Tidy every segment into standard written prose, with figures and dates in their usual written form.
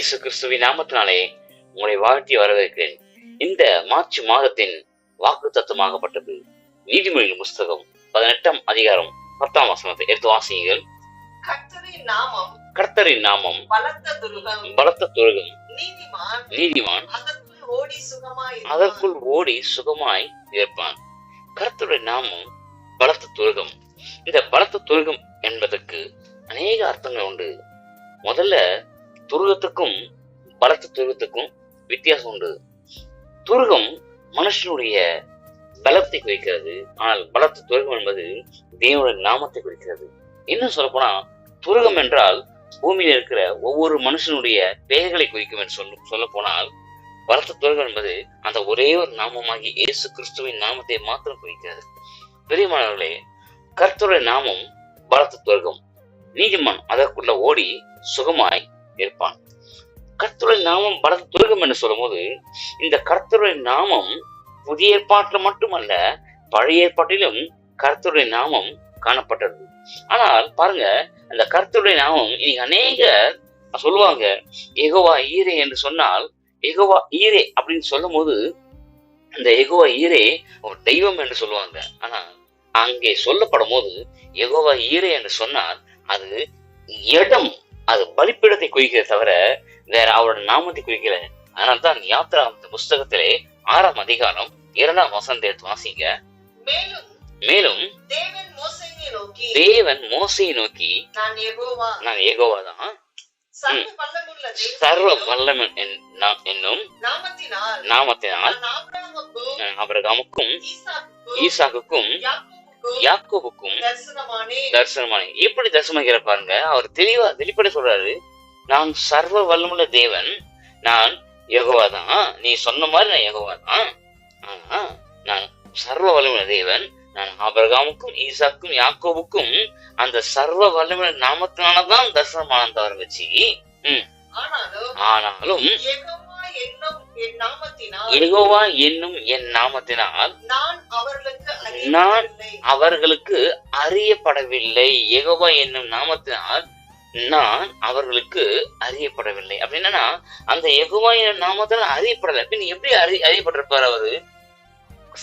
இயேசு கிறிஸ்துவின் நாமத்தினாலே உங்களை வாழ்த்தி வரவேற்கிறேன். இந்த மார்ச் மாதத்தின் வாக்கு தத்துவமாகப்பட்டது நீதிமொழிகள் புஸ்தகம் 18ஆம் அதிகாரம் 10ஆம் வசனத்தை எடுத்து வாசியுங்கள். கர்த்தரின் நாமம் பலத்த துருகம், நீதிமான் அதற்குள் ஓடி சுகமாய் இருப்பான். கர்த்தருடைய நாமம் பலத்த துருகம். இந்த பலத்த துருகம் என்பதற்கு அநேக அர்த்தங்கள் உண்டு. முதல்ல துருகத்துக்கும் பலத்த துருகத்துக்கும் வித்தியாசம் உண்டு. துருகம் மனுஷனுடைய பலத்தை குறிக்கிறது, ஆனால் பலத்த துருகம் என்பது தேவனுடைய நாமத்தை குறிக்கிறது. இன்னும் சொல்ல போனா துருகம் என்றால் பூமியில இருக்கிற ஒவ்வொரு மனுஷனுடைய பெயர்களை குறிக்கும் என்று சொல்ல போனால், பலத்த துருகம் என்பது அந்த ஒரே ஒரு நாமமாகி இயேசு கிறிஸ்துவின் நாமத்தை மாத்திரம் குறிக்கிறது. பெரியமானவர்களே, கர்த்தருடைய நாமம் பலத்த துருகம், நீதிமான் அதற்குள்ள ஓடி சுகமாய் இருப்பான். கர்த்தருடைய நாமம் பலத்த துருகம் என்று சொல்லும் போது, இந்த கர்த்தருடைய நாமம் புதிய ஏற்பாட்டில மட்டுமல்ல, பழைய ஏற்பாட்டிலும் கர்த்தருடைய நாமம் காணப்பட்டது. ஆனால் பாருங்க, அந்த கர்த்தருடைய நாமம் இன்னைக்கு அநேகர் சொல்லுவாங்க, யெகோவா ஈரே என்று சொன்னால், யெகோவா ஈரே அப்படின்னு சொல்லும் போது அந்த யெகோவா ஈரே ஒரு தெய்வம் என்று சொல்லுவாங்க. ஆனா அங்கே சொல்லப்படும் போது யெகோவா ஈரே என்று சொன்னால் அது இடம், அது பலிப்பீடத்தை குறிக்கிற தவிர வேற அவருடைய நாமத்தை குறிக்கல. அதனால்தான் யாத்திராகம புஸ்தகத்திலே 6ஆம் அதிகாரம் 2ஆம் வசனத்தை எடுத்து வாசிங்க. மேலும் தேவன் மோசேயை நோக்கி, நான் யெகோவா தான், சர்வ வல்லமை என்னும் நாமத்தினால் ஆபிரகாமுக்கும் ஈசாக்குக்கும் யாக்கோபுக்கும் தரிசனமானே. எப்படி தரிசனமாகிற பாருங்க, அவர் தெளிவா வெளிப்பட சொல்றாரு, நான் சர்வ வல்லமுள்ள தேவன், நான் யெகோவா தான், நீ சொன்ன மாதிரி நான் யெகோவா தான், ஆனா நான் சர்வ வல்லமுள்ள தேவன், நான் ஆபிரகாமுக்கும் ஈசாக்கும் யாக்கோபுக்கும் அந்த சர்வ வல்லமுள்ள நாமத்தினாலதான் தரிசனமான தவிர வச்சு, ஆனாலும் யெகோவா என்னும் என் நாமத்தினால் நான் அவர்களுக்கு அறியப்படவில்லை. யெகோவா என்னும் நாமத்தினால் நான் அவர்களுக்கு அறியப்படவில்லை. அப்படின்னா அந்த யெகோவா என்னும் நாமத்தினால் அறியப்படலை. பின் எப்படி அறியப்பட்டிருப்பார்? அவரு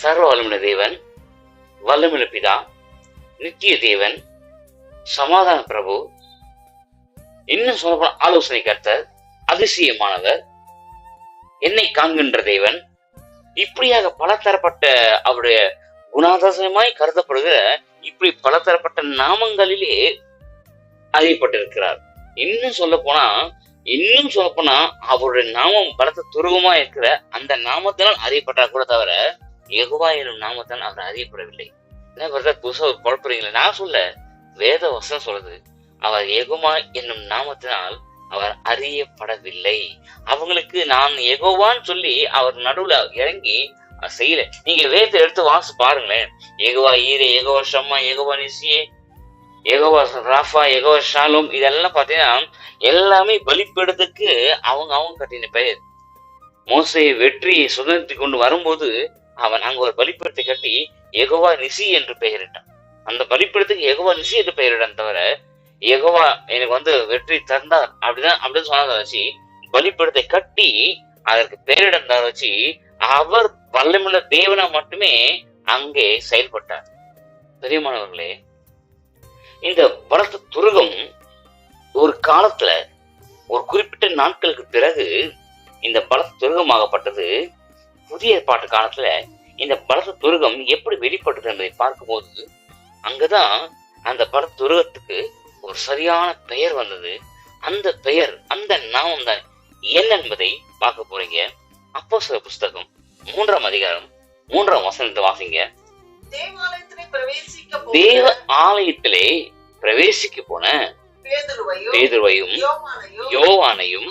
சர்வ வல்லமுள்ள தேவன், வல்லமுள்ள பிதா, நித்திய தேவன், சமாதான பிரபு, இன்னும் சொல்லப்போன ஆலோசனை கர்த்தர், அதிசயமானவர், என்னை காண்கின்ற தேவன், இப்படியாக பலதரப்பட்ட அவருடைய குணாதிசயமாய் கருதப்படுகிற இப்படி பலதரப்பட்ட நாமங்களிலே அறியப்பட்டிருக்கிறார். இன்னும் சொல்ல போனா அவருடைய நாமம் பலத்த துருவமா இருக்கிற அந்த நாமத்தினால் அறியப்பட்டார் கூட தவிர யெகோவா என்னும் நாமத்தால் அவர் அறியப்படவில்லை. என்ன புதுசா குழப்பறீங்களா? நான் சொல்ல, வேத வசனம் சொல்றது, அவர் யெகோவா என்னும் நாமத்தினால் அவர் அறியப்படவில்லை. அவங்களுக்கு நான் யெகோவான்னு சொல்லி அவர் நடுவுல இறங்கி செய்யல. நீங்க வேதத்தை எடுத்து வாசி பாருங்களேன். யெகோவா ஈரே, யெகோவா ஷம்மா, யெகோவா நிசியே, யெகோவா ராஃபா, யெகோவா ஷாலும், இதெல்லாம் பாத்தீங்கன்னா எல்லாமே பலிப்பீடத்துக்கு அவங்க கட்டின பெயர். மோசே வெற்றி சுதந்திரத்தை கொண்டு வரும்போது அவன் அங்க ஒரு பலிப்பீடத்தை கட்டி யெகோவா நிசி என்று பெயரிட்டான். அந்த பலிப்பீடத்துக்கு யெகோவா நிசி என்று பெயரிடான் தவிர யெகோவா எனக்கு வெற்றி தந்தார் அப்படின்னு சொன்னதை வச்சு பலிப்பீடத்தை கட்டி அதற்கு பெயரிடந்தா வச்சு அவர் வல்லமுள்ள தேவனா மட்டுமே அங்கே செயல்பட்டார். பெரியமானவர்களே, இந்த பலத்த துருகம் ஒரு காலத்துல, ஒரு குறிப்பிட்ட நாட்களுக்கு பிறகு இந்த பலத்த துருகமாகப்பட்டது. புதிய ஏற்பாட்டு காலத்துல இந்த பலத்த துருகம் எப்படி வெளிப்பட்டது என்பதை பார்க்கும்போது அங்கதான் அந்த பலத்த துருகத்துக்கு ஒரு சரியான பெயர் வந்தது. அந்த பெயர், அந்த நாமம் தான் என்ன என்பதை பார்க்க போறீங்க. அப்போஸ்தலர் புஸ்தகம் 3ஆம் அதிகாரம் 3ஆம் வசனத்தை வாசிங்க. தேவ ஆலயத்திலே பிரவேசிக்க போன பேதுருவையும் யோவானையும்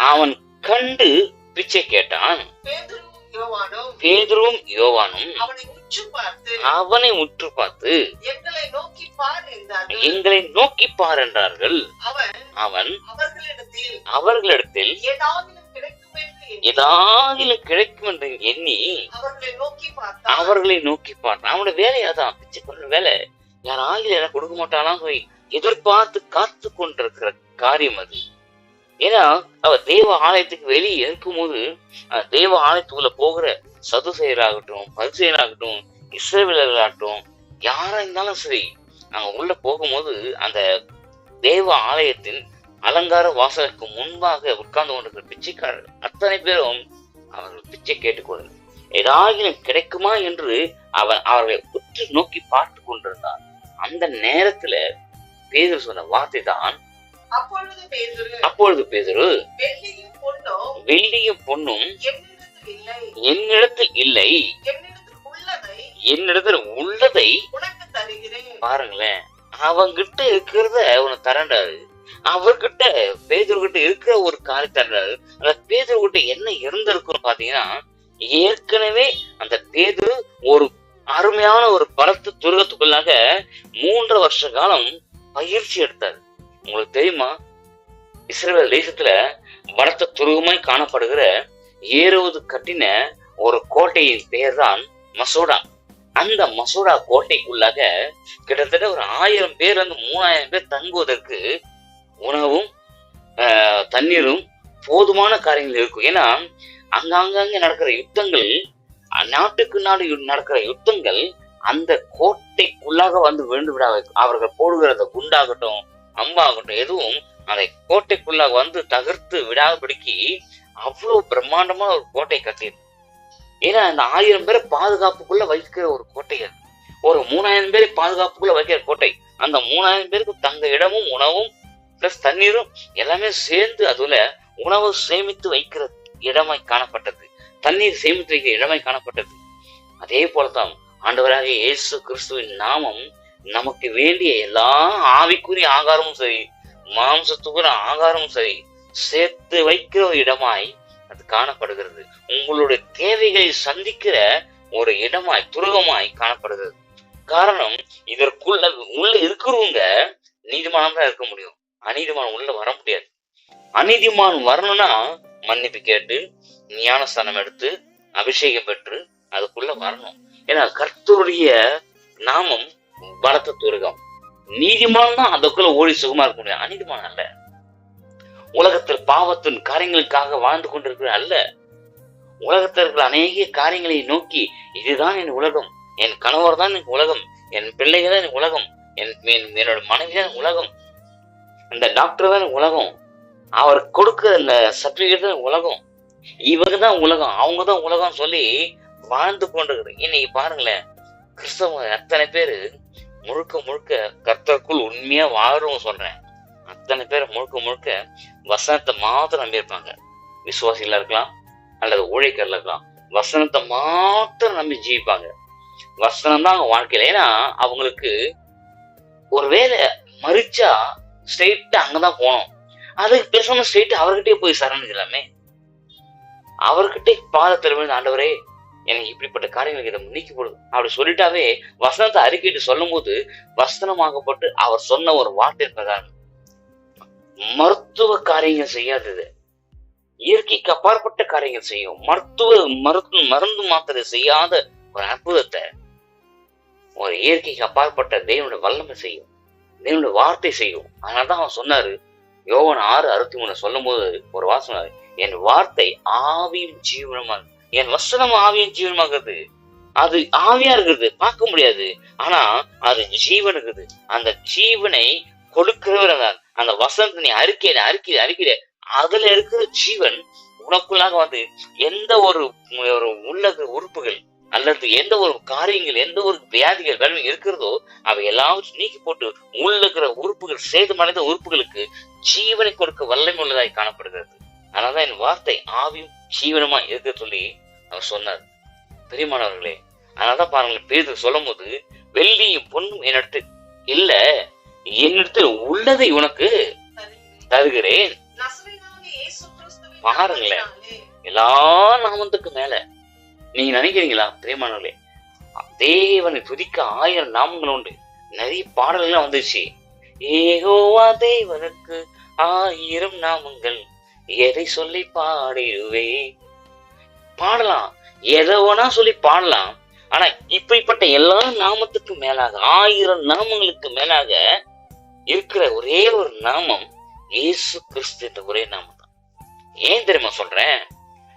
அவன் கண்டு பிச்சை கேட்டான். பேதுருவும் யோவானும் அவனை உற்று பார்த்து எங்களை நோக்கி பார் என்றார்கள். அவன் அவர்களிடத்தில் ஏதாவது கிடைக்கும் என்று எண்ணி அவர்களை நோக்கி பார்த்தான். அவனோட வேலையாதான் பிச்சை கொண்ட வேலை. யாராவது கொடுக்க மாட்டாலாம் எதிர்பார்த்து காத்து கொண்டிருக்கிற காரியம் அது. ஏன்னா அவர் தேவ ஆலயத்துக்கு வெளியே இருக்கும்போது தேவ ஆலயத்துக்குள்ள போகிற சதுசேயராகட்டும், பரிசேயராகட்டும், இஸ்ரவேலர்களாகட்டும், யாரா இருந்தாலும் சரி, நாங்க உள்ள போகும்போது அந்த தேவ ஆலயத்தின் அலங்கார வாசலுக்கு முன்பாக உட்கார்ந்து கொண்டிருக்கிற பிச்சைக்காரர் அத்தனை பேரும் அவர்கள் பிச்சை கேட்டுக்கொள்ள ஏதாவது கிடைக்குமா என்று அவர்களை உற்று நோக்கி பார்த்து கொண்டிருந்தார். அந்த நேரத்துல பேதுரு சொன்ன வார்த்தை தான், அப்பொழுது பேதுரு, வெள்ளியும் பொன்னும் என்னிடத்தில் இல்லை, என்னிடத்தில் உள்ளதை பாருங்களேன், அவங்கிட்ட இருக்கிறத உனக்கு தரண்டாரு. அவர்கிட்ட பேதுருகிட்ட இருக்கிற ஒரு காரியம் தர்றாரு. அந்த பேதுருகிட்ட என்ன இருந்திருக்கும் பாத்தீங்கன்னா, ஏற்கனவே அந்த பேதுரு ஒரு அருமையான ஒரு பலத்த துருகத்துக்குள்ளாக 3 வருஷ காலம் பயிற்சி எடுத்தார். உங்களுக்கு தெரியுமா, இஸ்ரவேல் தேசத்துல பலத்த துருகமாய் காணப்படுகிற ஏறுவது கட்டின ஒரு கோட்டையின் பெயர் தான் மசோடா. அந்த மசோடா கோட்டைக்குள்ளாக கிட்டத்தட்ட ஒரு 1000 பேர் 3000 பேர் தங்குவதற்கு உணவும் தண்ணீரும் போதுமான காரியங்கள் இருக்கும். ஏன்னா அங்கங்க நடக்கிற யுத்தங்கள், நாட்டுக்கு நாடு நடக்கிற யுத்தங்கள் அந்த கோட்டைக்குள்ளாக வந்து விழுந்து விட அவர்கள் போடுகிற குண்டாகட்டும், அம்பாகட்டும், எதுவும் அந்த கோட்டைக்குள்ளாக வந்து தகர்த்து விடாதபடிக்கு அவ்வளவு பிரம்மாண்டமான ஒரு கோட்டை கட்டியது. ஏன்னா அந்த 1000 பேரை பாதுகாப்புக்குள்ள வைக்கிற ஒரு கோட்டை, ஒரு 3000 பேரை பாதுகாப்புக்குள்ள வைக்கிற கோட்டை. அந்த 3000 பேருக்கு தங்க இடமும் உணவும் பிளஸ் தண்ணீரும் எல்லாமே சேர்ந்து, அதுல உணவு சேமித்து வைக்கிற இடமாய் காணப்பட்டது, தண்ணீர் சேமித்து வைக்கிற இடமாய் காணப்பட்டது. அதே போலதான் ஆண்டவராக இயேசு கிறிஸ்துவின் நாமம் நமக்கு வேண்டிய எல்லா ஆவிக்குரிய ஆகாரமும் சரி, மாம்சத்துக்குற ஆகாரமும் சரி, சேர்த்து வைக்கிற ஒரு இடமாய் அது காணப்படுகிறது. உங்களுடைய தேவைகளை சந்திக்கிற ஒரு இடமாய், துருகமாய் காணப்படுகிறது. காரணம், இதற்குள்ள உள்ள இருக்கிறவங்க நீதிமானம் தான் இருக்க முடியும், அநீதிமானம் உள்ள வர முடியாது. அநீதிமானம் வரணும்னா மன்னிப்பு கேட்டு ஞானஸ்தானம் எடுத்து அபிஷேகம் பெற்று அதுக்குள்ள வரணும். ஏன்னா கர்த்தருடைய நாமம் பலத்த துருகம். நீதிமான் தான் அதுக்குள்ள ஓடி சுகமா இருக்க முடியும், அநீதிமான் அல்ல. உலகத்தில் பாவத்தின் காரியங்களுக்காக வாழ்ந்து கொண்டிருக்கிற அல்ல, உலகத்தில் இருக்கிற அநேக காரியங்களை நோக்கி இதுதான் என் உலகம், என் கணவர் தான் எனக்கு உலகம், என் பிள்ளைகள் தான் எனக்கு உலகம், என்னோட மனைவி தான் உலகம், இந்த டாக்டர் தான் உலகம், அவர் கொடுக்கிற அந்த சர்டிபிகேட் தான் உலகம், இவங்க தான் உலகம், அவங்க தான் உலகம் சொல்லி வாழ்ந்து கொண்டிருக்கிறது. இன்னைக்கு பாருங்களேன், கிறிஸ்தவ அத்தனை பேரு முழுக்க முழுக்க கர்த்தருக்குள் உண்மையா வாழ்றவங்க சொல்றேன், அத்தனை பேர் முழுக்க முழுக்க வசனத்தை மாத்திரம் நம்பியிருப்பாங்க. விசுவாசிகளா இருக்கலாம் அல்லது ஊழியர்களா இருக்கலாம், வசனத்தை மாத்திரம் நம்பி ஜீவிப்பாங்க. வசனம் தான் அவங்க வாழ்க்கையில. ஏன்னா அவங்களுக்கு ஒருவேளை மறிச்சா ஸ்ட்ரெயிட்டா அங்கதான் போனோம், அதுக்கு பேசாம ஸ்ட்ரெயிட்டா அவர்கிட்டயே போய் சரணடைஞ்சிடலாமே. அவர்கிட்ட பாதத்தில் விழுந்து, ஆண்டவரே எனக்கு இப்படிப்பட்ட காரியங்களுக்கு இதை நீக்கி போடுது அப்படி சொல்லிட்டாவே வசனத்தை அறிக்கைட்டு சொல்லும் போது வசனமாகப்பட்டு அவர் சொன்ன ஒரு வார்த்தை பிரகாரம் மருத்துவ காரியங்கள் செய்யாதது, இயற்கைக்கு அப்பாற்பட்ட காரியங்கள் செய்யும். மருந்து மாத்திரை செய்யாத ஒரு அற்புதத்தை ஒரு இயற்கைக்கு அப்பாற்பட்ட தேவனுடைய வல்லமை செய்யும், தேவனுடைய வார்த்தை செய்யும். அதனாலதான் அவன் சொன்னாரு, யோவான் 6:63 சொல்லும் போது ஒரு வாசனை, என் வார்த்தை ஆவியும் ஜீவனமா, என் வசனம் ஆவியும் ஜீவனமாகிறது. அது ஆவியா இருக்குது, பார்க்க முடியாது, ஆனா அது ஜீவன் இருக்குது. அந்த ஜீவனை கொடுக்கிறவர் அந்த வசனத்தை நீ அறிக்கையில அதுல இருக்கிற ஜீவன் உனக்குள்ளாக வந்து எந்த ஒரு உள்ளக உறுப்புகள் அல்லது எந்த ஒரு காரியங்கள், எந்த ஒரு வியாதிகள் வலிமை இருக்கிறதோ அவை எல்லாவற்றும் நீக்கி போட்டு உள்ள இருக்கிற உறுப்புகள், சேதமடைந்த உறுப்புகளுக்கு ஜீவனை கொடுக்க வல்லமை உள்ளதாய் காணப்படுகிறது. அதனாலதான் என் வார்த்தை ஆவியும் ஜீவனமா இருக்க சொல்லி அவர் சொன்னார். பெரியமானவர்களே, அதனாலதான் பாருங்களேன், பேதுரு சொல்லும் போது வெள்ளியும் பொண்ணும் என்னிடத்தில் இல்ல, என்னிடத்தில் உள்ளதை உனக்கு தருகிறேன். பாருங்களேன், எல்லா நாமத்துக்கு மேல நீங்க நினைக்கிறீங்களா பிரியமானவர்களே, தேவனை துதிக்க 1000 நாமங்கள் உண்டு, நிறைய பாடல்கள் வந்துச்சு. ஏகோவா தேவனுக்கு 1000 நாமங்கள், எதை சொல்லி பாடிடுவே. பாடலாம், எதை வேணா சொல்லி பாடலாம். ஆனா இப்படிப்பட்ட எல்லா நாமத்துக்கும் மேலாக 1000 நாமங்களுக்கு மேலாக இருக்கிற ஒரே ஒரு நாமம் இயேசு கிறிஸ்து என்ற ஒரே நாமம் தான். ஏன் தெரியுமா சொல்றேன்?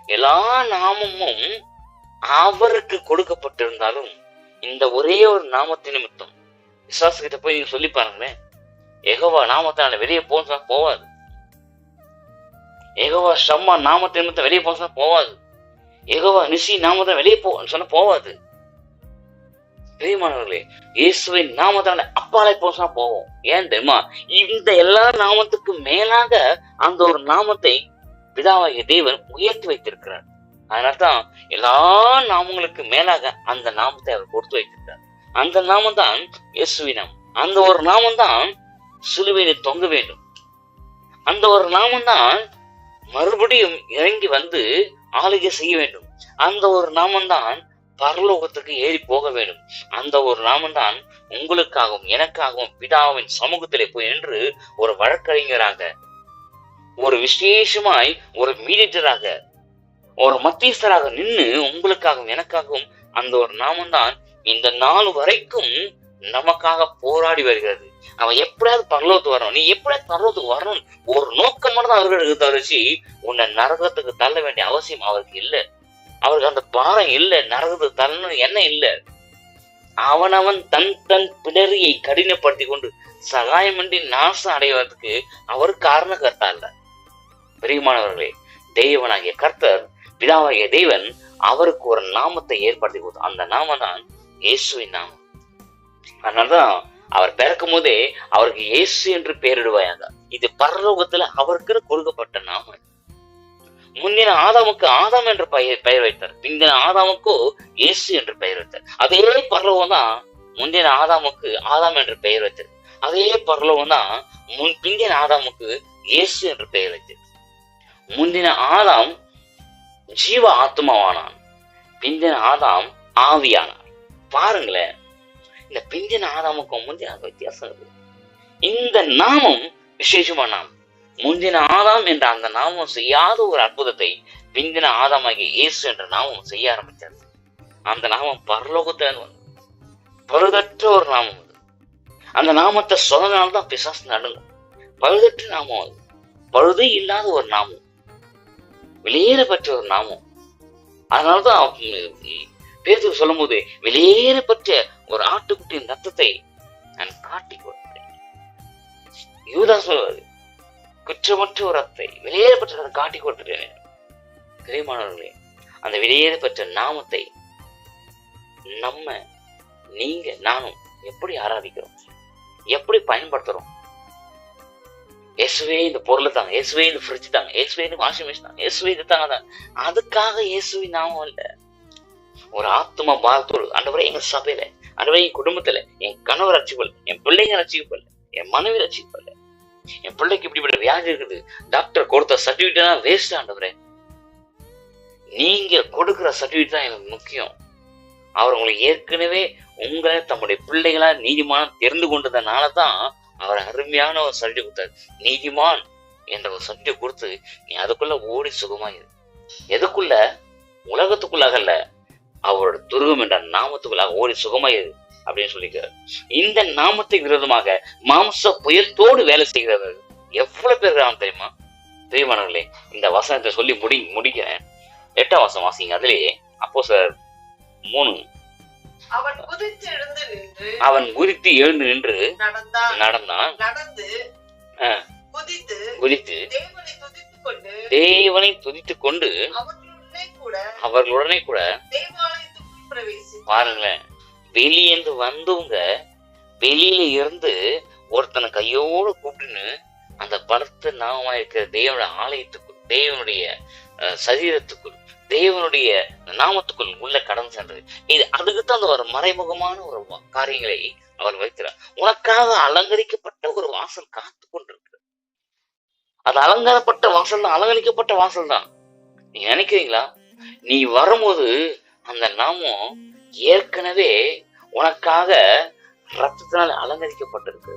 எல்லா நாமமும் அவருக்கு கொடுக்கப்பட்டிருந்தாலும் இந்த ஒரே ஒரு நாமத்தின் நிமித்தம் விசுவாசகிட்ட போய் நீங்க சொல்லி பாருங்களேன். யெகோவா நாமத்தால வெளியே போனா போவாது. யெகோவா ஷம்மா நாமத்தின் நிமித்தம் வெளியே போனா போவாது. யெகோவா நிசி நாமத்தை வெளியே சொன்ன போவாது. பிரியமானவர்களே, இயேசுவின் நாமத்தால அப்பாலை போனா போவோம். ஏன் தெரியுமா? இந்த எல்லா நாமத்துக்கும் மேலாக அந்த ஒரு நாமத்தை பிதாவாகிய தேவன் உயர்த்தி வைத்திருக்கிறார். அதனால்தான் எல்லா நாமங்களுக்கு மேலாக அந்த நாமத்தை அவர் கொடுத்து வைத்திருக்கிறார். அந்த நாமம் தான் இயேசுவின் நாமம். அந்த ஒரு நாமம் தான் சிலுவையில் தொங்க வேண்டும். அந்த ஒரு நாமம் தான் மறுபடியும் இறங்கி வந்து ஆளுகை செய்ய வேண்டும். அந்த ஒரு நாமம் தான் பரலோகத்துக்கு ஏறி போக வேண்டும். அந்த ஒரு நாமம் தான் உங்களுக்காகவும் எனக்காகவும் பிதாவின் சமூகத்திலே போய் நின்று ஒரு வழக்கறிஞராக, ஒரு விசேஷமாய் ஒரு மீடியேட்டராக, ஒரு மத்தியஸ்தராக நின்று உங்களுக்காகவும் எனக்காகவும் அந்த ஒரு நாமம் தான் இந்த நாள் வரைக்கும் நமக்காக போராடி வருகிறது. அவன் எப்படியாவது பரலோகத்துக்கு வரணும், நீ எப்படியாவது பரலோகத்துக்கு வரணும் ஒரு நோக்கமான தான் அவர்களுக்கு தவிர்த்து உன்னை நரகத்துக்கு தள்ள வேண்டிய அவசியம் அவருக்கு இல்லை. அவருக்கு அந்த பாரம் இல்லை. நரகத்துக்கு தள்ளணும் என்ன இல்லை. அவனவன் தன் தன் பிடரியை கடினப்படுத்தி கொண்டு சகாயமின்றி நாசம் அடைவதற்கு அவர் காரண கர்த்தா இல்ல. பிரியமானவர்களே, தேவனாகிய கர்த்தர், பிதாவாகிய தேவன் அவருக்கு ஒரு நாமத்தை ஏற்படுத்தி கொடுத்தார். அந்த நாமம் தான் இயேசுவின் நாமம். அதனாலதான் அவர் பிறக்கும் போதே அவருக்கு இயேசு என்று பெயரிடுவாயாக. இது பரலோகத்துல அவருக்கு கொடுக்கப்பட்ட நாமம். முந்தின ஆதாமுக்கு ஆதாம் என்று பெயர் வைத்தார். பிந்தின ஆதாமுக்கோ இயேசு என்று பெயர் வைத்தார். அதே பரலோகம் தான் முந்தின ஆதாமுக்கு ஆதாம் என்று பெயர் வைத்தது. அதே பரலோகம் தான் பிந்தின ஆதாமுக்கு இயேசு என்று பெயர் வைத்தது. முந்தின ஆதாம் ஜீவ ஆத்மாவானான், பிந்தின ஆதாம் ஆவியானார். பாருங்களேன், இந்த பிந்தின ஆதாமுக்கும் முந்தின வித்தியாசம் இருக்கு. இந்த நாமம் விசேஷமான நாமம். முந்தின ஆதாம் என்ற அந்த நாமம் செய்யாத ஒரு அற்புதத்தை பிந்தின ஆதாமாகிய இயேசு என்ற நாமம் செய்ய ஆரம்பித்தார். அந்த நாமம் பரலோகத்துல பழுதற்ற ஒரு நாமம். அந்த நாமத்தை சொன்னதுனால்தான் பிசாசு நடுங்கும். பழுதற்ற நாமம் அது. பழுதே இல்லாத ஒரு நாமம், வெளியேற பெற்ற ஒரு நாமம். அதனாலதான் பேதுரு சொல்லும் போது, வெளியேற பெற்ற ஒரு ஆட்டுக்குட்டியின் ரத்தத்தை நான் காட்டி கொடுத்தேன். யூதா சொல்வது, குற்றமற்ற ஒரு ரத்தத்தை வெளியேறப்பட்ட காட்டி கொடுத்துட்டேன். பிரியமானவர்களே, அந்த வெளியேறப்பட்ட நாமத்தை நம்ம நீங்க நானும் எப்படி ஆராதிக்கிறோம், எப்படி பயன்படுத்துறோம்? இயேசுவே இந்த பொருளை தாங்க, இயேசுவே இந்த ஃப்ரிட்ஜ் தாங்க, இயேசுவே இந்த வாஷிங் மிஷின் தாங்க, இயேசுவே இது தாங்க. அதுக்காக இயேசுவின் நாமம் இல்ல. ஒரு ஆத்மா பாரத்தோடு, ஆண்டவரே எங்க சபையில, ஆண்டவரே என் குடும்பத்துல என் கணவர் ரட்சிக்கப்படல, என் பிள்ளைங்க ரட்சிக்கப்படல, என் மனைவி ரட்சிக்கப்படல, என் பிள்ளைக்கு இப்படிப்பட்ட வியாதி இருக்குது, டாக்டர் கொடுத்த சர்டிபிகேட் வேஸ்ட். ஆண்டவரே, நீங்க கொடுக்கிற சர்டிபிகேட் தான் எனக்கு முக்கியம். அவர் உங்களுக்கு ஏற்கனவே உங்களை தம்முடைய பிள்ளைகளா நீதிமான் தெரிந்து கொண்டதுனாலதான் அவர் அருமையான ஒரு சர்டிபிகேட் கொடுத்தாரு. நீதிமான் என்ற ஒரு சர்டிபிகேட் கொடுத்து நீ அதுக்குள்ள ஓடி சுகமாயிரு. எதுக்குள்ள? உலகத்துக்குள்ளாக அல்ல, அவரோட துருகம் என்ற நாமத்துக்குள்ளாக ஓடி சுகமாயிரு அப்படின்னு சொல்லிக்கிறார். இந்த நாமத்தை விரோதமாக மாம்ச புயத்தோடு வேலை செய்கிறவர் எவ்வளவு பேர் தெரியுமா? பிரியமானவர்களே, இந்த வசனத்தை சொல்லி முடிக்கிறேன். 8ஆம் வசனம் வாசிங்க. அதுலயே அப்போஸ்தலர் 3, அவன் குதித்து எழுந்து நின்று நடந்தான், குதித்து தேவனை துதித்துக் கொண்டு அவர்களுடனே கூட பாருங்களேன், வெளியேந்து வந்தவங்க வெளியில இருந்து ஒருத்தனை கையோடு கூப்பிட்டுன்னு அந்த பலத்த நாமமா இருக்கிற தேவனுடைய ஆலயத்துக்குள், தேவனுடைய சரீரத்துக்குள், தேவனுடைய நாமத்துக்குள் உள்ள கடந்து சென்றது. இது அதுக்குத்தான் அந்த ஒரு மறைமுகமான ஒரு காரியங்களை அவர் வைக்கிறார். உனக்காக அலங்கரிக்கப்பட்ட ஒரு வாசல் காத்து கொண்டிருக்கு. அது அலங்காரப்பட்ட வாசல் தான், அலங்கரிக்கப்பட்ட வாசல் தான். நீங்க நினைக்கிறீங்களா? நீ வரும்போது அந்த நாமம் ஏற்கனவே உனக்காக ரத்தத்தினால் அலங்கரிக்கப்பட்டிருக்கு.